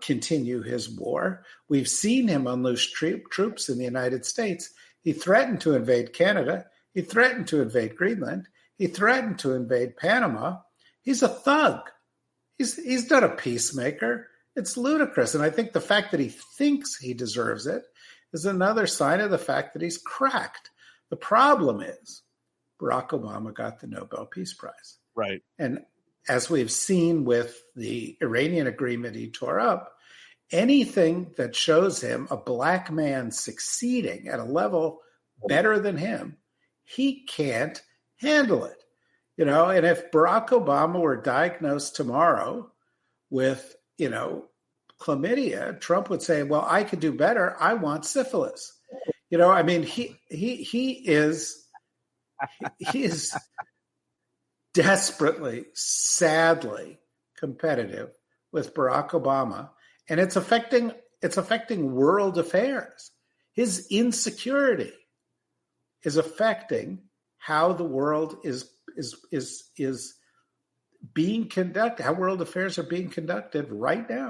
continue his war. We've seen him unleash troops in the United States. He threatened to invade Canada. He threatened to invade Greenland. He threatened to invade Panama. He's a thug. He's not a peacemaker. It's ludicrous. And I think the fact that he thinks he deserves it is another sign of the fact that he's cracked. The problem is Barack Obama got the Nobel Peace Prize. Right. And as we've seen with the Iranian agreement he tore up, anything that shows him a black man succeeding at a level better than him, he can't handle it. And if Barack Obama were diagnosed tomorrow with, chlamydia, Trump would say, well, I could do better. I want syphilis. He is desperately, sadly competitive with Barack Obama. And it's affecting it's affecting world affairs. His insecurity is affecting how the world is being conducted, how world affairs are being conducted right now.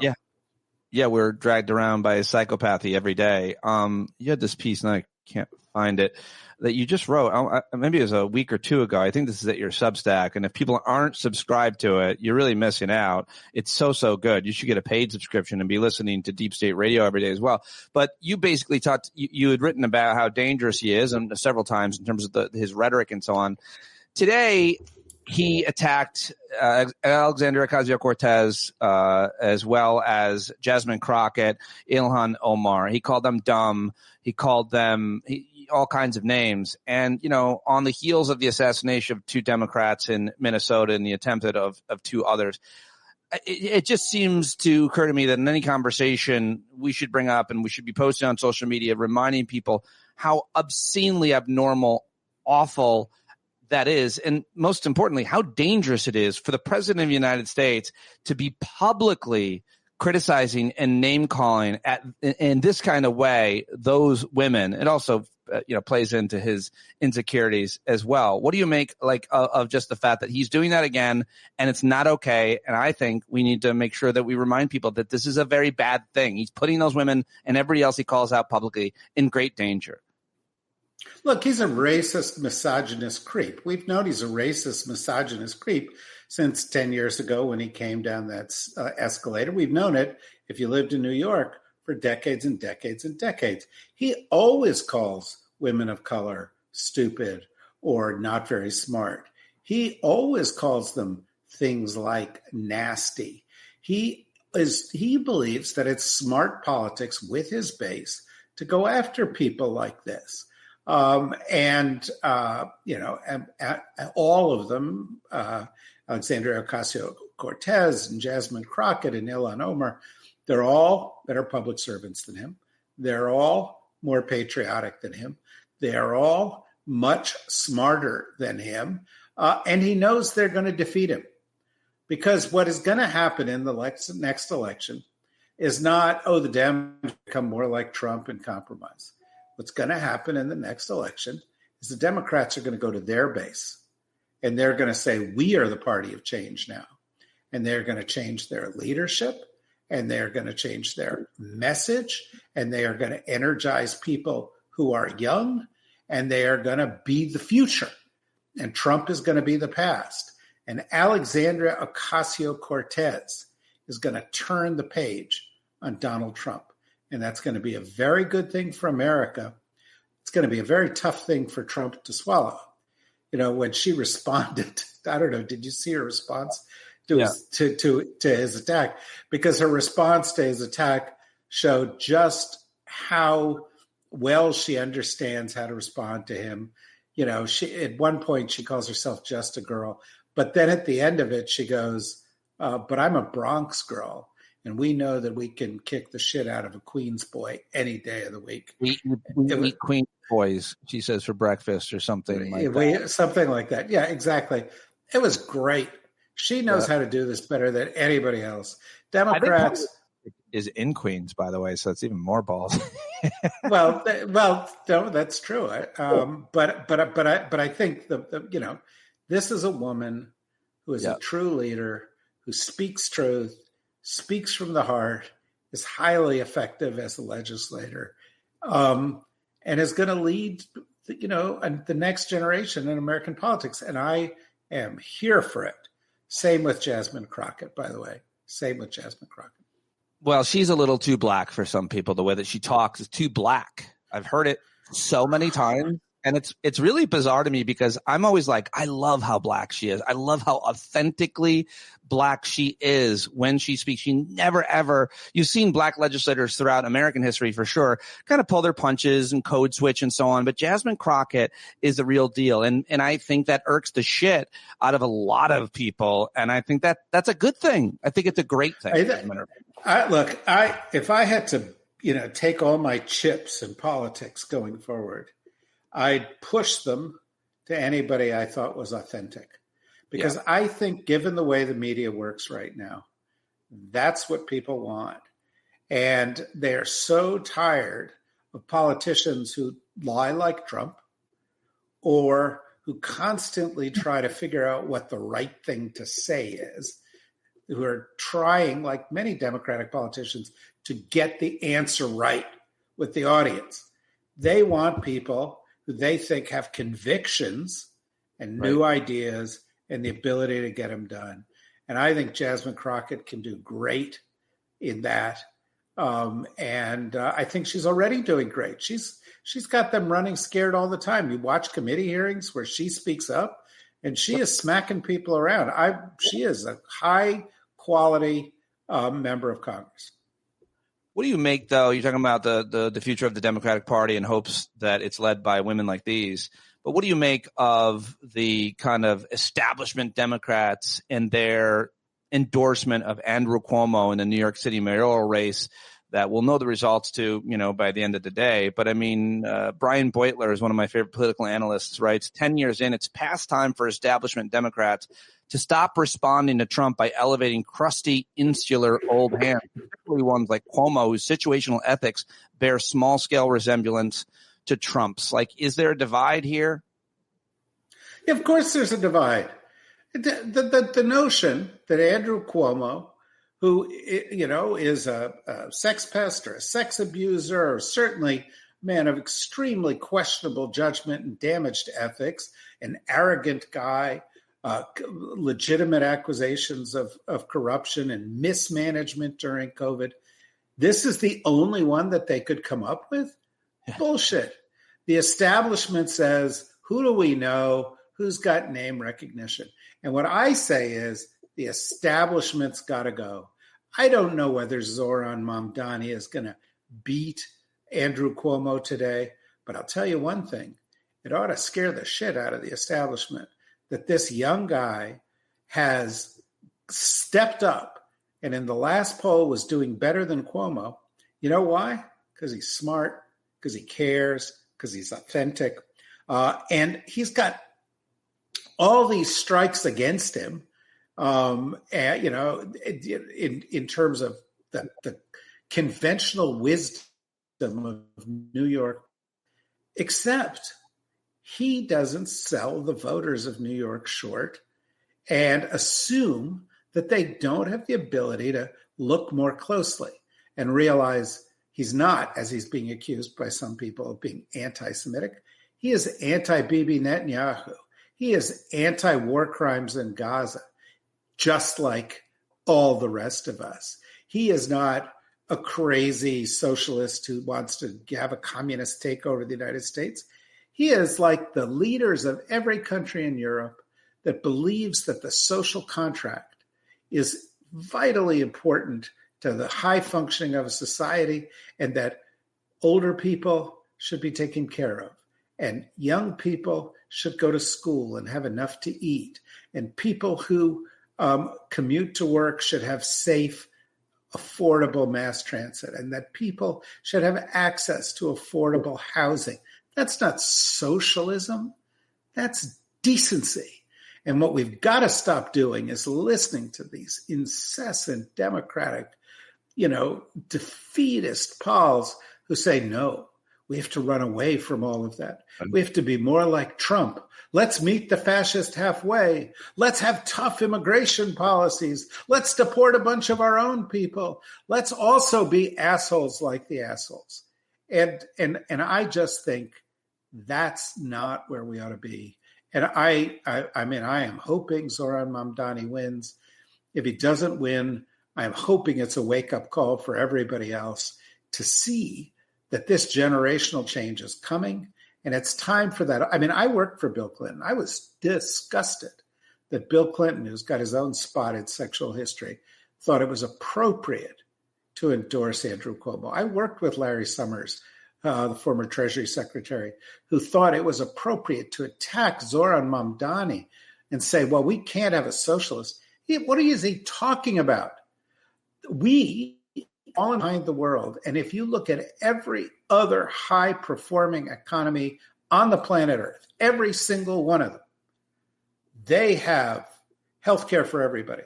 Yeah, we're dragged around by psychopathy every day. You had this piece, and I can't find it, that you just wrote. Maybe it was a week or two ago. I think this is at your Substack. And if people aren't subscribed to it, you're really missing out. It's so good. You should get a paid subscription and be listening to Deep State Radio every day as well. But you basically you had written about how dangerous he is, and several times in terms of his rhetoric and so on. Today, he attacked Alexandria Ocasio-Cortez as well as Jasmine Crockett, Ilhan Omar. He called them dumb. He called them all kinds of names. And, on the heels of the assassination of 2 Democrats in Minnesota and the attempted of 2 others, it just seems to occur to me that in any conversation we should bring up, and we should be posting on social media, reminding people how obscenely abnormal, awful that is, and most importantly, how dangerous it is for the president of the United States to be publicly criticizing and name calling in this kind of way those women. It also plays into his insecurities as well. What do you make of just the fact that he's doing that again, and it's not okay? And I think we need to make sure that we remind people that this is a very bad thing. He's putting those women and everybody else he calls out publicly in great danger. Look, he's a racist, misogynist creep. We've known he's a racist, misogynist creep since 10 years ago when he came down that escalator. We've known it, if you lived in New York, for decades and decades and decades. He always calls women of color stupid or not very smart. He always calls them things like nasty. He believes that it's smart politics with his base to go after people like this. All of them, Alexandria Ocasio-Cortez and Jasmine Crockett and Ilhan Omar, they're all better public servants than him. They're all more patriotic than him. They're all much smarter than him. And he knows they're going to defeat him. Because what is going to happen in the next election is not, the Dems become more like Trump and compromise. What's going to happen in the next election is the Democrats are going to go to their base, and they're going to say, we are the party of change now. And they're going to change their leadership, and they're going to change their message, and they are going to energize people who are young, and they are going to be the future. And Trump is going to be the past. And Alexandria Ocasio-Cortez is going to turn the page on Donald Trump. And that's going to be a very good thing for America. It's going to be a very tough thing for Trump to swallow. When she responded, I don't know, did you see her response to his attack? Because her response to his attack showed just how well she understands how to respond to him. She at one point she calls herself just a girl, but then at the end of it she goes, but I'm a Bronx girl. And we know that we can kick the shit out of a Queens boy any day of the week. We eat Queens boys, she says, for breakfast or something like that. Something like that. Yeah, exactly. It was great. She knows how to do this better than anybody else. Democrats is in Queens, by the way, so it's even more balls. well, no, that's true. But I think this is a woman who is a true leader, who speaks truth, speaks from the heart, is highly effective as a legislator, and is going to lead, the next generation in American politics. And I am here for it. Same with Jasmine Crockett, by the way. Same with Jasmine Crockett. Well, she's a little too black for some people. The way that she talks is too black. I've heard it so many times. And it's really bizarre to me because I'm always like, I love how black she is. I love how authentically black she is when she speaks. She never, ever – you've seen black legislators throughout American history for sure kind of pull their punches and code switch and so on. But Jasmine Crockett is the real deal. And I think that irks the shit out of a lot of people. And I think that's a good thing. I think it's a great thing. If I had to, take all my chips in politics going forward, I'd push them to anybody I thought was authentic. Because I think given the way the media works right now, that's what people want. And they're so tired of politicians who lie like Trump or who constantly try to figure out what the right thing to say is, who are trying, like many Democratic politicians, to get the answer right with the audience. They want people who they think have convictions and new ideas and the ability to get them done. And I think Jasmine Crockett can do great in that. And I think she's already doing great. She's got them running scared all the time. You watch committee hearings where she speaks up, and she is smacking people around. She is a high quality member of Congress. What do you make, though? You're talking about the future of the Democratic Party and hopes that it's led by women like these. But what do you make of the kind of establishment Democrats and their endorsement of Andrew Cuomo in the New York City mayoral race that we'll know the results to, by the end of the day? But I mean, Brian Beutler is one of my favorite political analysts, writes 10 years in, it's past time for establishment Democrats to stop responding to Trump by elevating crusty, insular old hands, particularly ones like Cuomo, whose situational ethics bear small-scale resemblance to Trump's. Like, is there a divide here? Yeah, of course there's a divide. The notion that Andrew Cuomo, who, is a sex pest or a sex abuser, or certainly a man of extremely questionable judgment and damaged ethics, an arrogant guy, legitimate accusations of corruption and mismanagement during COVID. This is the only one that they could come up with? Bullshit. The establishment says, who do we know? Who's got name recognition? And what I say is the establishment's got to go. I don't know whether Zoran Mamdani is going to beat Andrew Cuomo today, but I'll tell you one thing. It ought to scare the shit out of the establishment that this young guy has stepped up and in the last poll was doing better than Cuomo. You know why? Because he's smart, because he cares, because he's authentic. And he's got all these strikes against him, in terms of the conventional wisdom of New York, except he doesn't sell the voters of New York short and assume that they don't have the ability to look more closely and realize he's not, as he's being accused by some people, of being anti-Semitic. He is anti-Bibi Netanyahu. He is anti-war crimes in Gaza, just like all the rest of us. He is not a crazy socialist who wants to have a communist takeover of the United States. He is like the leaders of every country in Europe that believes that the social contract is vitally important to the high functioning of a society and that older people should be taken care of and young people should go to school and have enough to eat and people who commute to work should have safe, affordable mass transit and that people should have access to affordable housing. That's not socialism. That's decency. And what we've got to stop doing is listening to these incessant Democratic, defeatist Pauls who say, no, we have to run away from all of that. We have to be more like Trump. Let's meet the fascist halfway. Let's have tough immigration policies. Let's deport a bunch of our own people. Let's also be assholes like the assholes. And I just think that's not where we ought to be. And I am hoping Zoran Mamdani wins. If he doesn't win, I'm hoping it's a wake-up call for everybody else to see that this generational change is coming, and it's time for that. I mean, I worked for Bill Clinton. I was disgusted that Bill Clinton, who's got his own spotted sexual history, thought it was appropriate to endorse Andrew Cuomo. I worked with Larry Summers, the former Treasury Secretary, who thought it was appropriate to attack Zoran Mamdani and say, well, we can't have a socialist. What is he talking about? We all behind the world. And if you look at every other high-performing economy on the planet Earth, every single one of them, they have healthcare for everybody.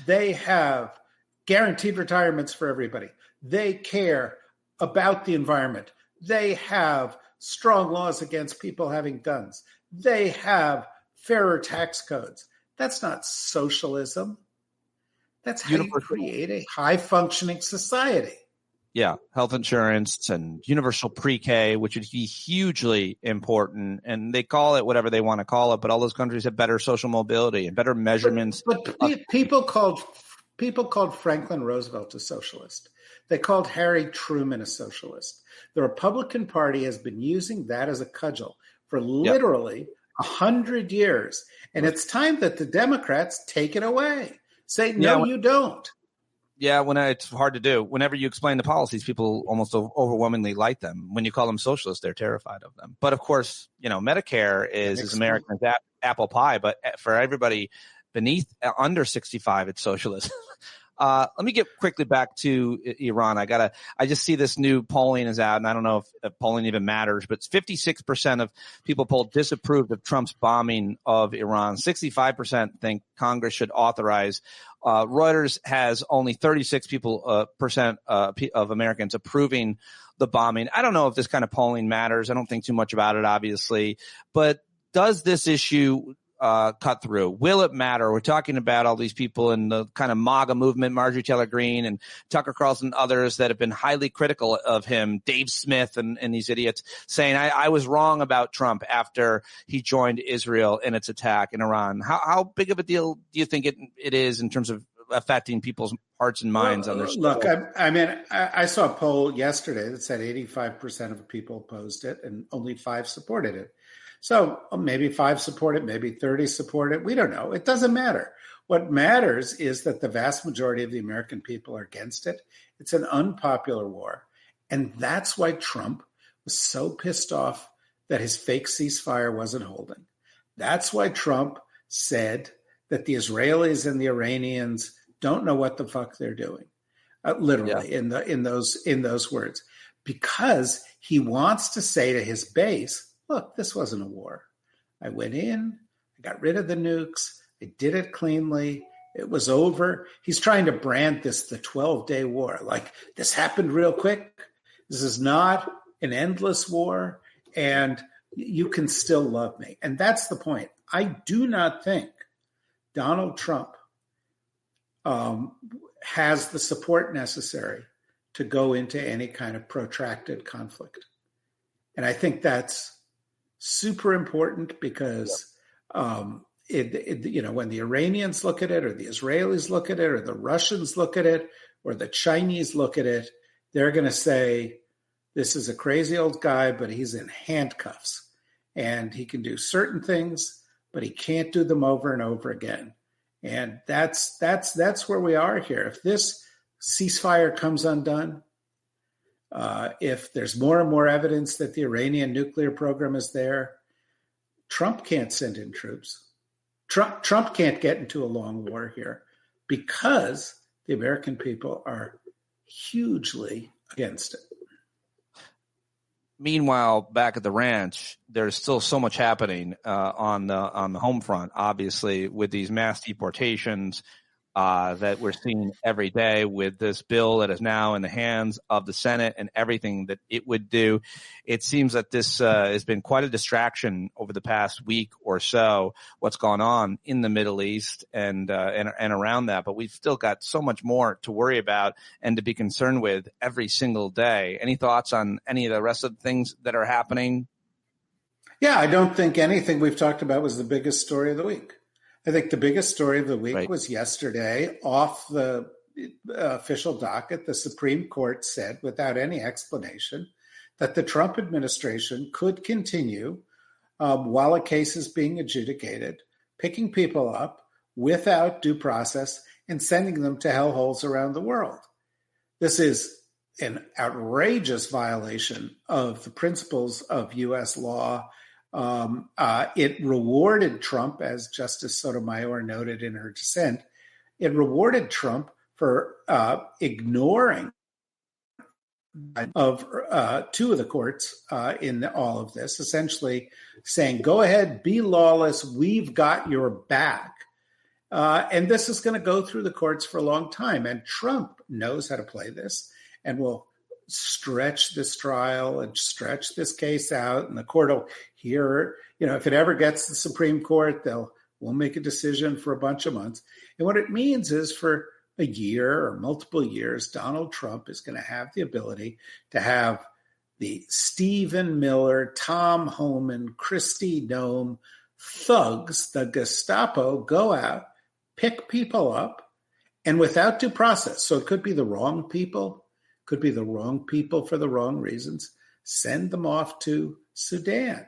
They have guaranteed retirements for everybody. They care about the environment. They have strong laws against people having guns. They have fairer tax codes. That's not socialism. That's how you create a high-functioning society. Yeah, health insurance and universal pre-K, which would be hugely important. And they call it whatever they want to call it, but all those countries have better social mobility and better measurements. But people called Franklin Roosevelt a socialist. They called Harry Truman a socialist. The Republican Party has been using that as a cudgel for literally 100 years. And it's time that the Democrats take it away. Say, no, you don't. Yeah, it's hard to do. Whenever you explain the policies, people almost overwhelmingly like them. When you call them socialists, they're terrified of them. But of course, Medicare is as American as apple pie. But for everybody under 65, it's socialist. Let me get quickly back to Iran. I just see this new polling is out, and I don't know if polling even matters, but 56% of people polled disapproved of Trump's bombing of Iran. 65% think Congress should authorize. Reuters has only 36% of Americans approving the bombing. I don't know if this kind of polling matters. I don't think too much about it, obviously. But does this issue cut through? Will it matter? We're talking about all these people in the kind of MAGA movement, Marjorie Taylor Greene and Tucker Carlson and others that have been highly critical of him, Dave Smith and these idiots saying, I was wrong about Trump after he joined Israel in its attack in Iran. How big of a deal do you think it is in terms of affecting people's hearts and minds on their Look, I saw a poll yesterday that said 85% of people opposed it and only 5 supported it. So maybe 5 support it, maybe 30 support it. We don't know. It doesn't matter. What matters is that the vast majority of the American people are against it. It's an unpopular war. And that's why Trump was so pissed off that his fake ceasefire wasn't holding. That's why Trump said that the Israelis and the Iranians don't know what the fuck they're doing, literally in those words, because he wants to say to his base, look, this wasn't a war. I went in, I got rid of the nukes, I did it cleanly, it was over. He's trying to brand this the 12-day war. Like, this happened real quick. This is not an endless war, and you can still love me. And that's the point. I do not think Donald Trump has the support necessary to go into any kind of protracted conflict. And I think that's super important because, when the Iranians look at it or the Israelis look at it or the Russians look at it or the Chinese look at it, they're going to say, this is a crazy old guy, but he's in handcuffs and he can do certain things, but he can't do them over and over again. And that's where we are here. If this ceasefire comes undone, if there's more and more evidence that the Iranian nuclear program is there, Trump can't send in troops. Trump can't get into a long war here because the American people are hugely against it. Meanwhile, back at the ranch, there's still so much happening on the home front, obviously, with these mass deportations that we're seeing every day with this bill that is now in the hands of the Senate and everything that it would do. It seems that this has been quite a distraction over the past week or so, what's gone on in the Middle East and around that. But we've still got so much more to worry about and to be concerned with every single day. Any thoughts on any of the rest of the things that are happening? Yeah, I don't think anything we've talked about was the biggest story of the week. I think the biggest story of the week was yesterday. Off the official docket, the Supreme Court said, without any explanation, that the Trump administration could continue, while a case is being adjudicated, picking people up without due process and sending them to hellholes around the world. This is an outrageous violation of the principles of U.S. law. It rewarded Trump, as Justice Sotomayor noted in her dissent, it rewarded Trump for ignoring of 2 of the courts in all of this, essentially saying, go ahead, be lawless, we've got your back. And this is going to go through the courts for a long time. And Trump knows how to play this. and we'll stretch this trial and stretch this case out, and the court will hear, if it ever gets to the Supreme Court, we'll make a decision for a bunch of months. And what it means is for a year or multiple years, Donald Trump is going to have the ability to have the Stephen Miller, Tom Homan, Kristi Noem thugs, the Gestapo, go out, pick people up, and without due process. So it could be the wrong people, could be the wrong people for the wrong reasons. Send them off to Sudan,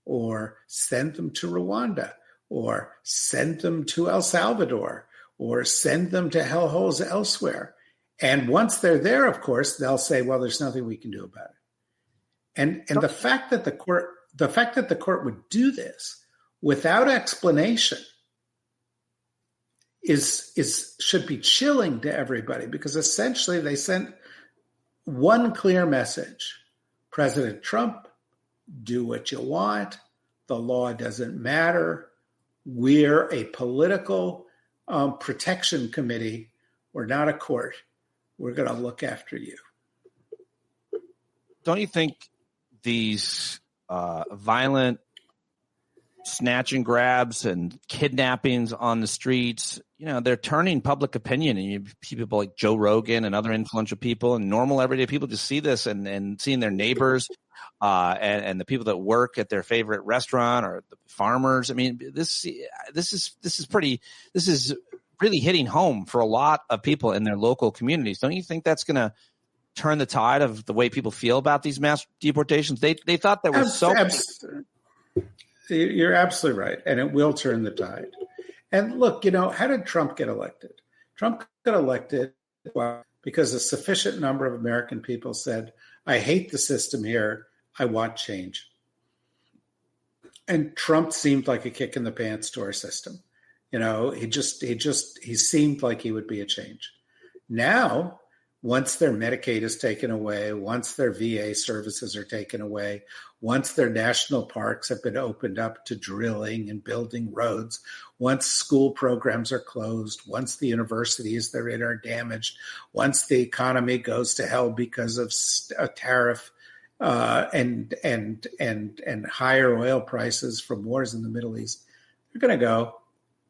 or send them to Rwanda, or send them to El Salvador, or send them to hellholes elsewhere. And once they're there, of course, they'll say, well, there's nothing we can do about it. And the fact that the court would do this without explanation should be chilling to everybody, because essentially they sent one clear message: President Trump, do what you want. The law doesn't matter. We're a political protection committee. We're not a court. We're going to look after you. Don't you think these violent snatch and grabs and kidnappings on the streets, they're turning public opinion, and you see people like Joe Rogan and other influential people and normal everyday people just see this and seeing their neighbors and the people that work at their favorite restaurant or the farmers. I mean, this is really hitting home for a lot of people in their local communities. Don't you think that's going to turn the tide of the way people feel about these mass deportations? They thought there was You're absolutely right, and it will turn the tide. And look, how did Trump get elected? Trump got elected because a sufficient number of American people said, I hate the system here. I want change. And Trump seemed like a kick in the pants to our system. He seemed like he would be a change. Now, once their Medicaid is taken away, once their VA services are taken away, once their national parks have been opened up to drilling and building roads, once school programs are closed, once the universities they're in are damaged, once the economy goes to hell because of a tariff and higher oil prices from wars in the Middle East, they're going to go,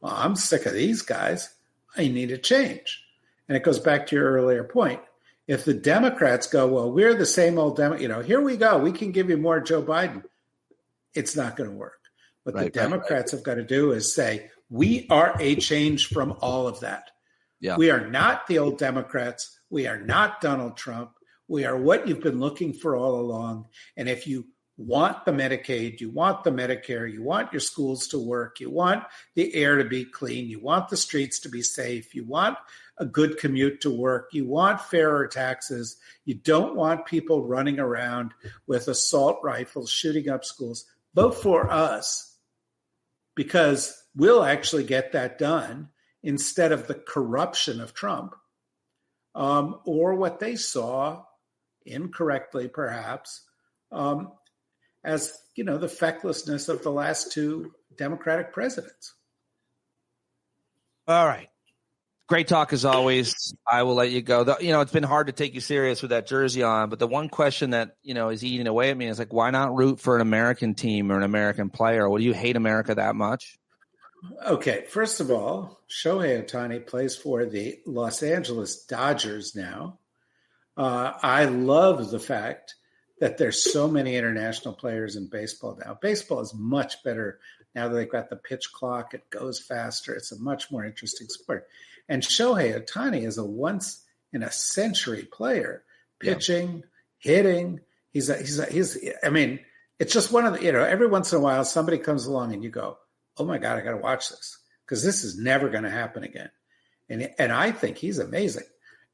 well, I'm sick of these guys. I need a change. And it goes back to your earlier point. If the Democrats go, well, we're the same old here we go. We can give you more Joe Biden. It's not going to work. What the Democrats have got to do is say, we are a change from all of that. Yeah. We are not the old Democrats. We are not Donald Trump. We are what you've been looking for all along. And if you want the Medicaid, you want the Medicare, you want your schools to work, you want the air to be clean, you want the streets to be safe, you want a good commute to work, you want fairer taxes, you don't want people running around with assault rifles shooting up schools, vote for us, because we'll actually get that done instead of the corruption of Trump, or what they saw incorrectly perhaps as the fecklessness of the last two Democratic presidents. All right. Great talk as always. I will let you go. It's been hard to take you serious with that jersey on, but the one question that, is eating away at me is like, why not root for an American team or an American player? Well, do you hate America that much? Okay. First of all, Shohei Ohtani plays for the Los Angeles Dodgers now. I love the fact that there's so many international players in baseball now. Baseball is much better now that they've got the pitch clock. It goes faster. It's a much more interesting sport. And Shohei Ohtani is a once-in-a-century player, pitching, hitting. It's just one of the, every once in a while somebody comes along and you go, oh my God, I got to watch this, because this is never going to happen again. And I think he's amazing.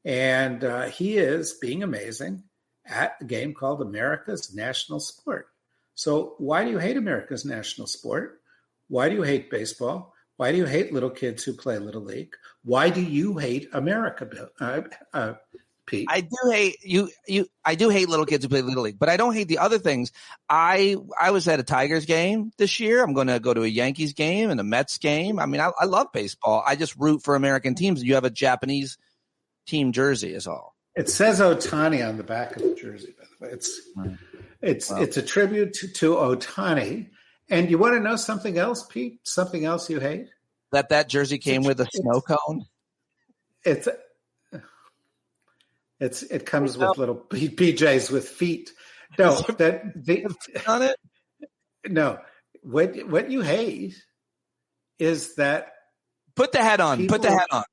And he is being amazing at a game called America's National Sport. So why do you hate America's national sport? Why do you hate baseball? Why do you hate little kids who play Little League? Why do you hate America, Pete? I do hate you. I do hate little kids who play Little League, but I don't hate the other things. I was at a Tigers game this year. I'm going to go to a Yankees game and a Mets game. I love baseball. I just root for American teams. You have a Japanese team jersey is all. It says Ohtani on the back of the jersey, by the way. It's a tribute to Ohtani. And you want to know something else, Pete? Something else you hate? That jersey came with a snow cone? It comes with little PJs with feet. No, on it. No, what you hate is that put the hat on. Put the hat on.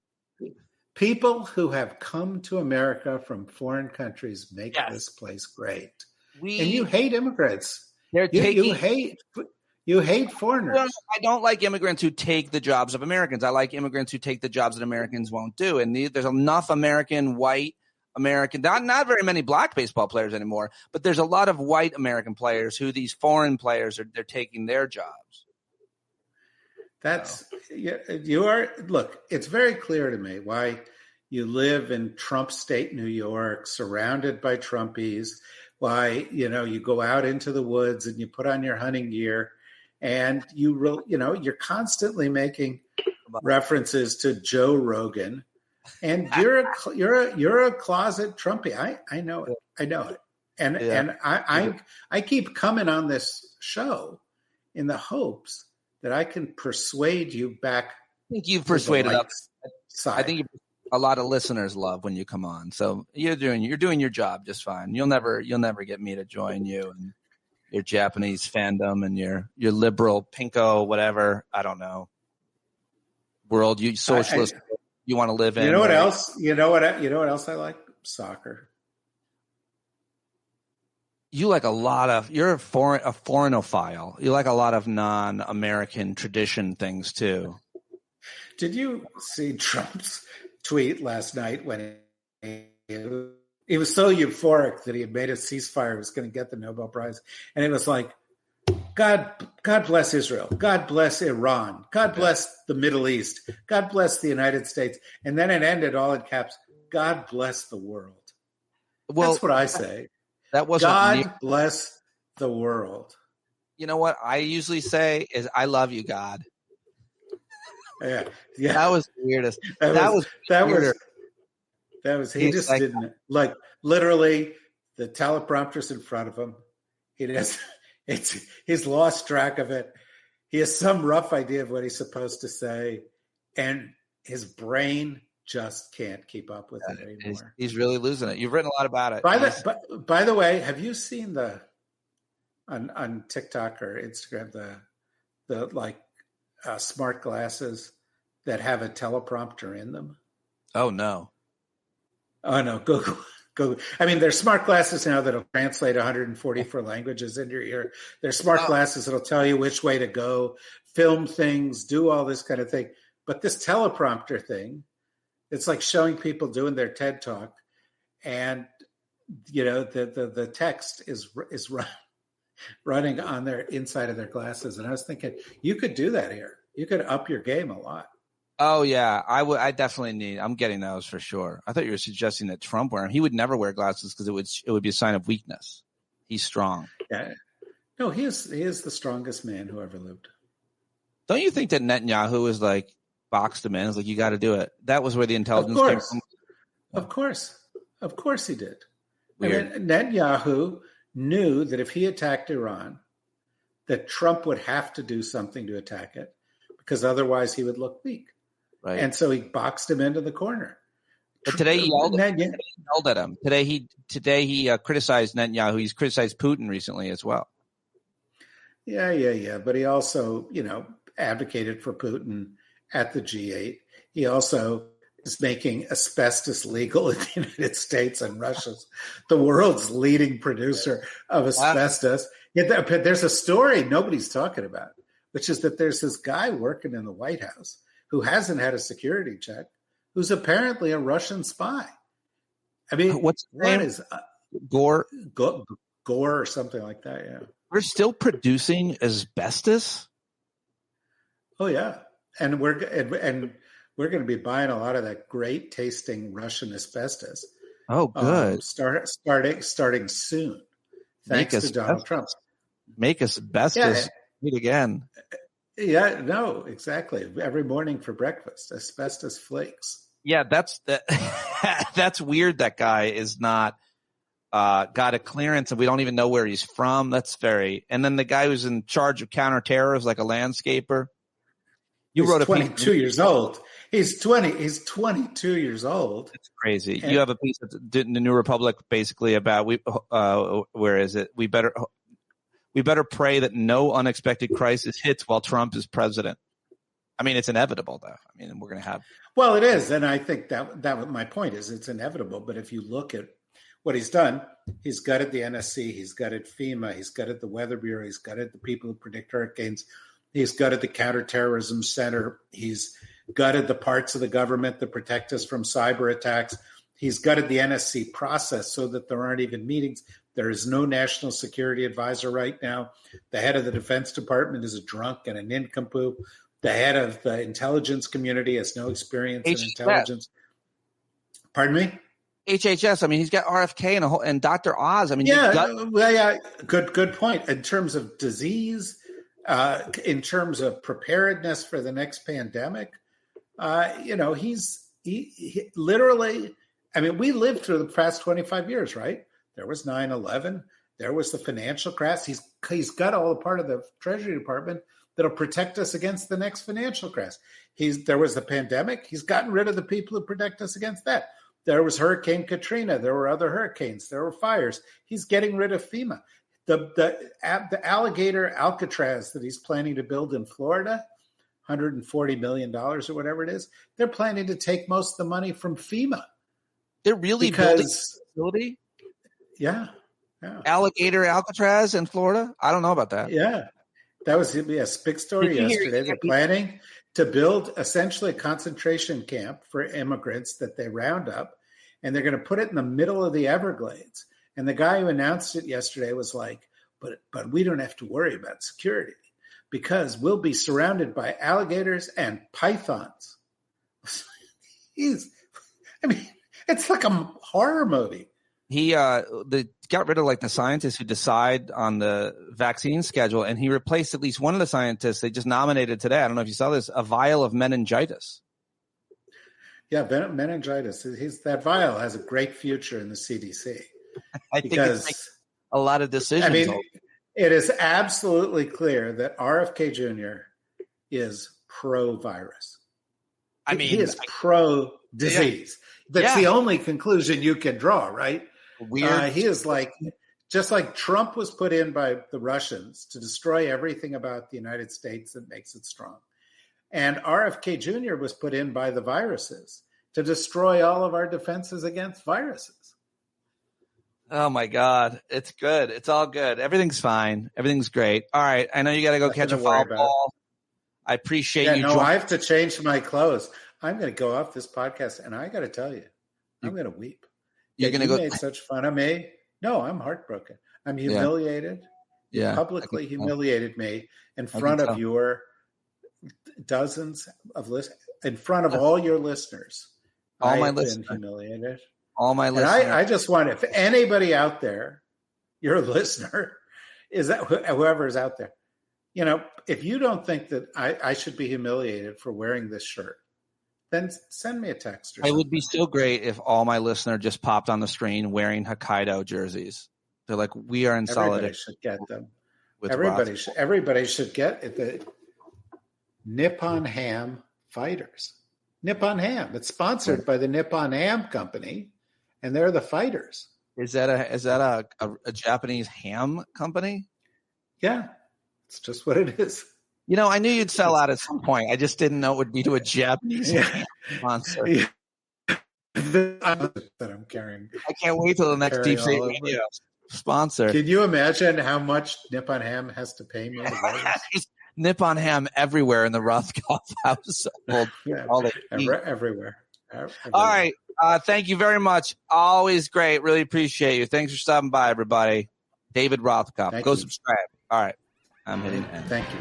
People who have come to America from foreign countries make this place great, and you hate immigrants. You hate foreigners. Well, I don't like immigrants who take the jobs of Americans. I like immigrants who take the jobs that Americans won't do. And there's enough white American, not very many black baseball players anymore, but there's a lot of white American players who these foreign players they're taking their jobs. Look, it's very clear to me why you live in Trump state, New York, surrounded by Trumpies, why, you go out into the woods and you put on your hunting gear. And you're constantly making references to Joe Rogan, and you're a closet Trumpy. I know it. And I keep coming on this show in the hopes that I can persuade you back. I think you've persuaded us. I think a lot of listeners love when you come on. So you're doing your job just fine. You'll never get me to join you and your Japanese fandom and your liberal pinko, whatever. I don't know. World you socialist you want to live in. You know what else? You know what else I like? Soccer. You like you're a foreignophile. You like a lot of non-American tradition things too. Did you see Trump's tweet last night when he was so euphoric that he had made a ceasefire, was going to get the Nobel Prize. And it was like, God bless Israel. God bless Iran. God bless the Middle East. God bless the United States. And then it ended all in caps. God bless the world. Well, that's what I say. That wasn't God bless the world. You know what I usually say is, I love you, God. Yeah. That was the weirdest. He just didn't, like, literally the teleprompter's in front of him. He's lost track of it. He has some rough idea of what he's supposed to say, and his brain just can't keep up with it anymore. He's really losing it. You've written a lot about it. By the way, have you seen on TikTok or Instagram the smart glasses that have a teleprompter in them? Oh no. Oh no, go. I mean, there's smart glasses now that'll translate 144 languages into your ear. There's smart glasses that'll tell you which way to go, film things, do all this kind of thing. But this teleprompter thing, it's like showing people doing their TED Talk, and the text is running on their inside of their glasses. And I was thinking, you could do that here. You could up your game a lot. Oh yeah, I definitely I'm getting those for sure. I thought you were suggesting that Trump wear them. He would never wear glasses because it would be a sign of weakness. He's strong. Yeah. No, he is the strongest man who ever lived. Don't you think that Netanyahu was like boxed him in? It's like, you got to do it. That was where the intelligence came from. Of course he did. Weird. I mean, Netanyahu knew that if he attacked Iran, that Trump would have to do something to attack it, because otherwise he would look weak. Right. And so he boxed him into the corner. But today he yelled at him. Today he criticized Netanyahu. He's criticized Putin recently as well. Yeah. But he also, advocated for Putin at the G8. He also is making asbestos legal in the United States, and Russia's the world's leading producer of asbestos. Wow. There's a story nobody's talking about, which is that there's this guy working in the White House who hasn't had a security check, who's apparently a Russian spy. I mean, what's his name? Is Gore or something like that? Yeah. We're still producing asbestos. Oh yeah, and we're going to be buying a lot of that great tasting Russian asbestos. Oh, good. Starting soon, thanks to Donald Trump. Make asbestos meet again. Yeah, no, exactly. Every morning for breakfast, asbestos flakes. Yeah, that's weird. That guy is not got a clearance, and we don't even know where he's from. That's very. And then the guy who's in charge of counterterror is like a landscaper. He's 22 years old. He's 22 years old. It's crazy. You have a piece in the New Republic basically about where is it? We better pray that no unexpected crisis hits while Trump is president. I mean, it's inevitable, though. I mean, we're going to have. Well, it is, and I think that my point is it's inevitable. But if you look at what he's done, he's gutted the NSC, he's gutted FEMA, he's gutted the Weather Bureau, he's gutted the people who predict hurricanes, he's gutted the Counterterrorism Center, he's gutted the parts of the government that protect us from cyber attacks. He's gutted the NSC process so that there aren't even meetings. There is no national security advisor right now. The head of the Defense Department is a drunk and a nincompoop. The head of the intelligence community has no experience in intelligence. Pardon me? HHS. I mean, he's got RFK and Dr. Oz. I mean, good point. In terms of disease, in terms of preparedness for the next pandemic, he literally. I mean, we lived through the past 25 years, right? There was 9/11. There was the financial crash. He's got all the part of the Treasury Department that'll protect us against the next financial crash. There was the pandemic. He's gotten rid of the people who protect us against that. There was Hurricane Katrina. There were other hurricanes. There were fires. He's getting rid of FEMA. The alligator Alcatraz that he's planning to build in Florida, $140 million or whatever it is, they're planning to take most of the money from FEMA. They're really building a facility? Yeah. Alligator Alcatraz in Florida? I don't know about that. Yeah. That was a big story yesterday. They're planning to build essentially a concentration camp for immigrants that they round up, and they're going to put it in the middle of the Everglades. And the guy who announced it yesterday was like, but we don't have to worry about security because we'll be surrounded by alligators and pythons. It's like a horror movie. He got rid of like the scientists who decide on the vaccine schedule, and he replaced at least one of the scientists they just nominated today. I don't know if you saw this, a vial of meningitis. Yeah, meningitis. That vial has a great future in the CDC. I think it makes a lot of decisions. I mean, it is absolutely clear that RFK Jr. is pro-virus. I mean, he is pro-disease. Yeah. That's the only conclusion you can draw, right? Weird. He is just like Trump was put in by the Russians to destroy everything about the United States that makes it strong. And RFK Jr. was put in by the viruses to destroy all of our defenses against viruses. Oh, my God. It's good. It's all good. Everything's fine. Everything's great. All right. I know you got to go catch a foul ball. I appreciate you. No, I have to change my clothes. I'm going to go off this podcast, and I got to tell you, I'm going to weep. You're going to go. You made such fun of me. No, I'm heartbroken. I'm humiliated. Yeah. You publicly humiliated me in front of your dozens of in front of all your listeners. All my listeners. Been humiliated. All my listeners. I just want, if anybody out there, you're a listener, is that whoever is out there, if you don't think that I should be humiliated for wearing this shirt, then send me a text. It would be so great if all my listeners just popped on the screen wearing Hokkaido jerseys. They're like, we are in solidarity. Everybody should get them. Everybody should get the Nippon Ham Fighters. Nippon Ham. It's sponsored by the Nippon Ham Company, and they're the fighters. Is that a Japanese ham company? Yeah, it's just what it is. I knew you'd sell out at some point. I just didn't know it would be to a Japanese sponsor. Yeah. That I'm carrying. I can't wait till the next Deep State Radio sponsor. Can you imagine how much Nippon Ham has to pay me? Nippon Ham everywhere in the Rothkopf household. Everywhere. All right. Thank you very much. Always great. Really appreciate you. Thanks for stopping by, everybody. David Rothkopf. Go subscribe. All right. I'm hitting end. Thank you.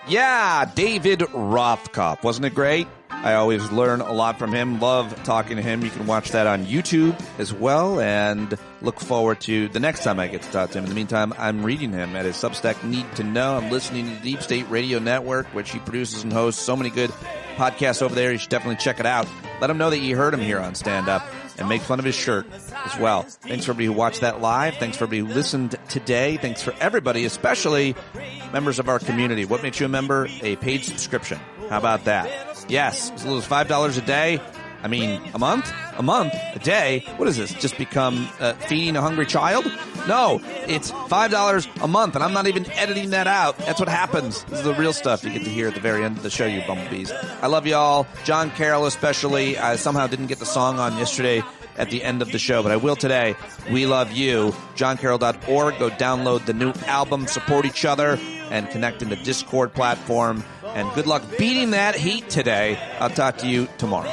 Yeah, David Rothkopf. Wasn't it great? I always learn a lot from him. Love talking to him. You can watch that on YouTube as well, and look forward to the next time I get to talk to him. In the meantime, I'm reading him at his Substack Need to Know. I'm listening to Deep State Radio Network, which he produces and hosts so many good podcast over there. You should definitely check it out. Let him know that you heard him here on Stand Up, and make fun of his shirt as well. Thanks for everybody who watched that live. Thanks for everybody who listened today. Thanks for everybody, especially members of our community. What makes you a member? A paid subscription. How about that? Yes, as little as $5 a day. I mean, a month, a day. What is this? Just become feeding a hungry child? No, it's $5 a month, and I'm not even editing that out. That's what happens. This is the real stuff you get to hear at the very end of the show, you bumblebees. I love you all. John Carroll especially. I somehow didn't get the song on yesterday at the end of the show, but I will today. We love you. JohnCarroll.org. Go download the new album. Support each other and connect in the Discord platform. And good luck beating that heat today. I'll talk to you tomorrow.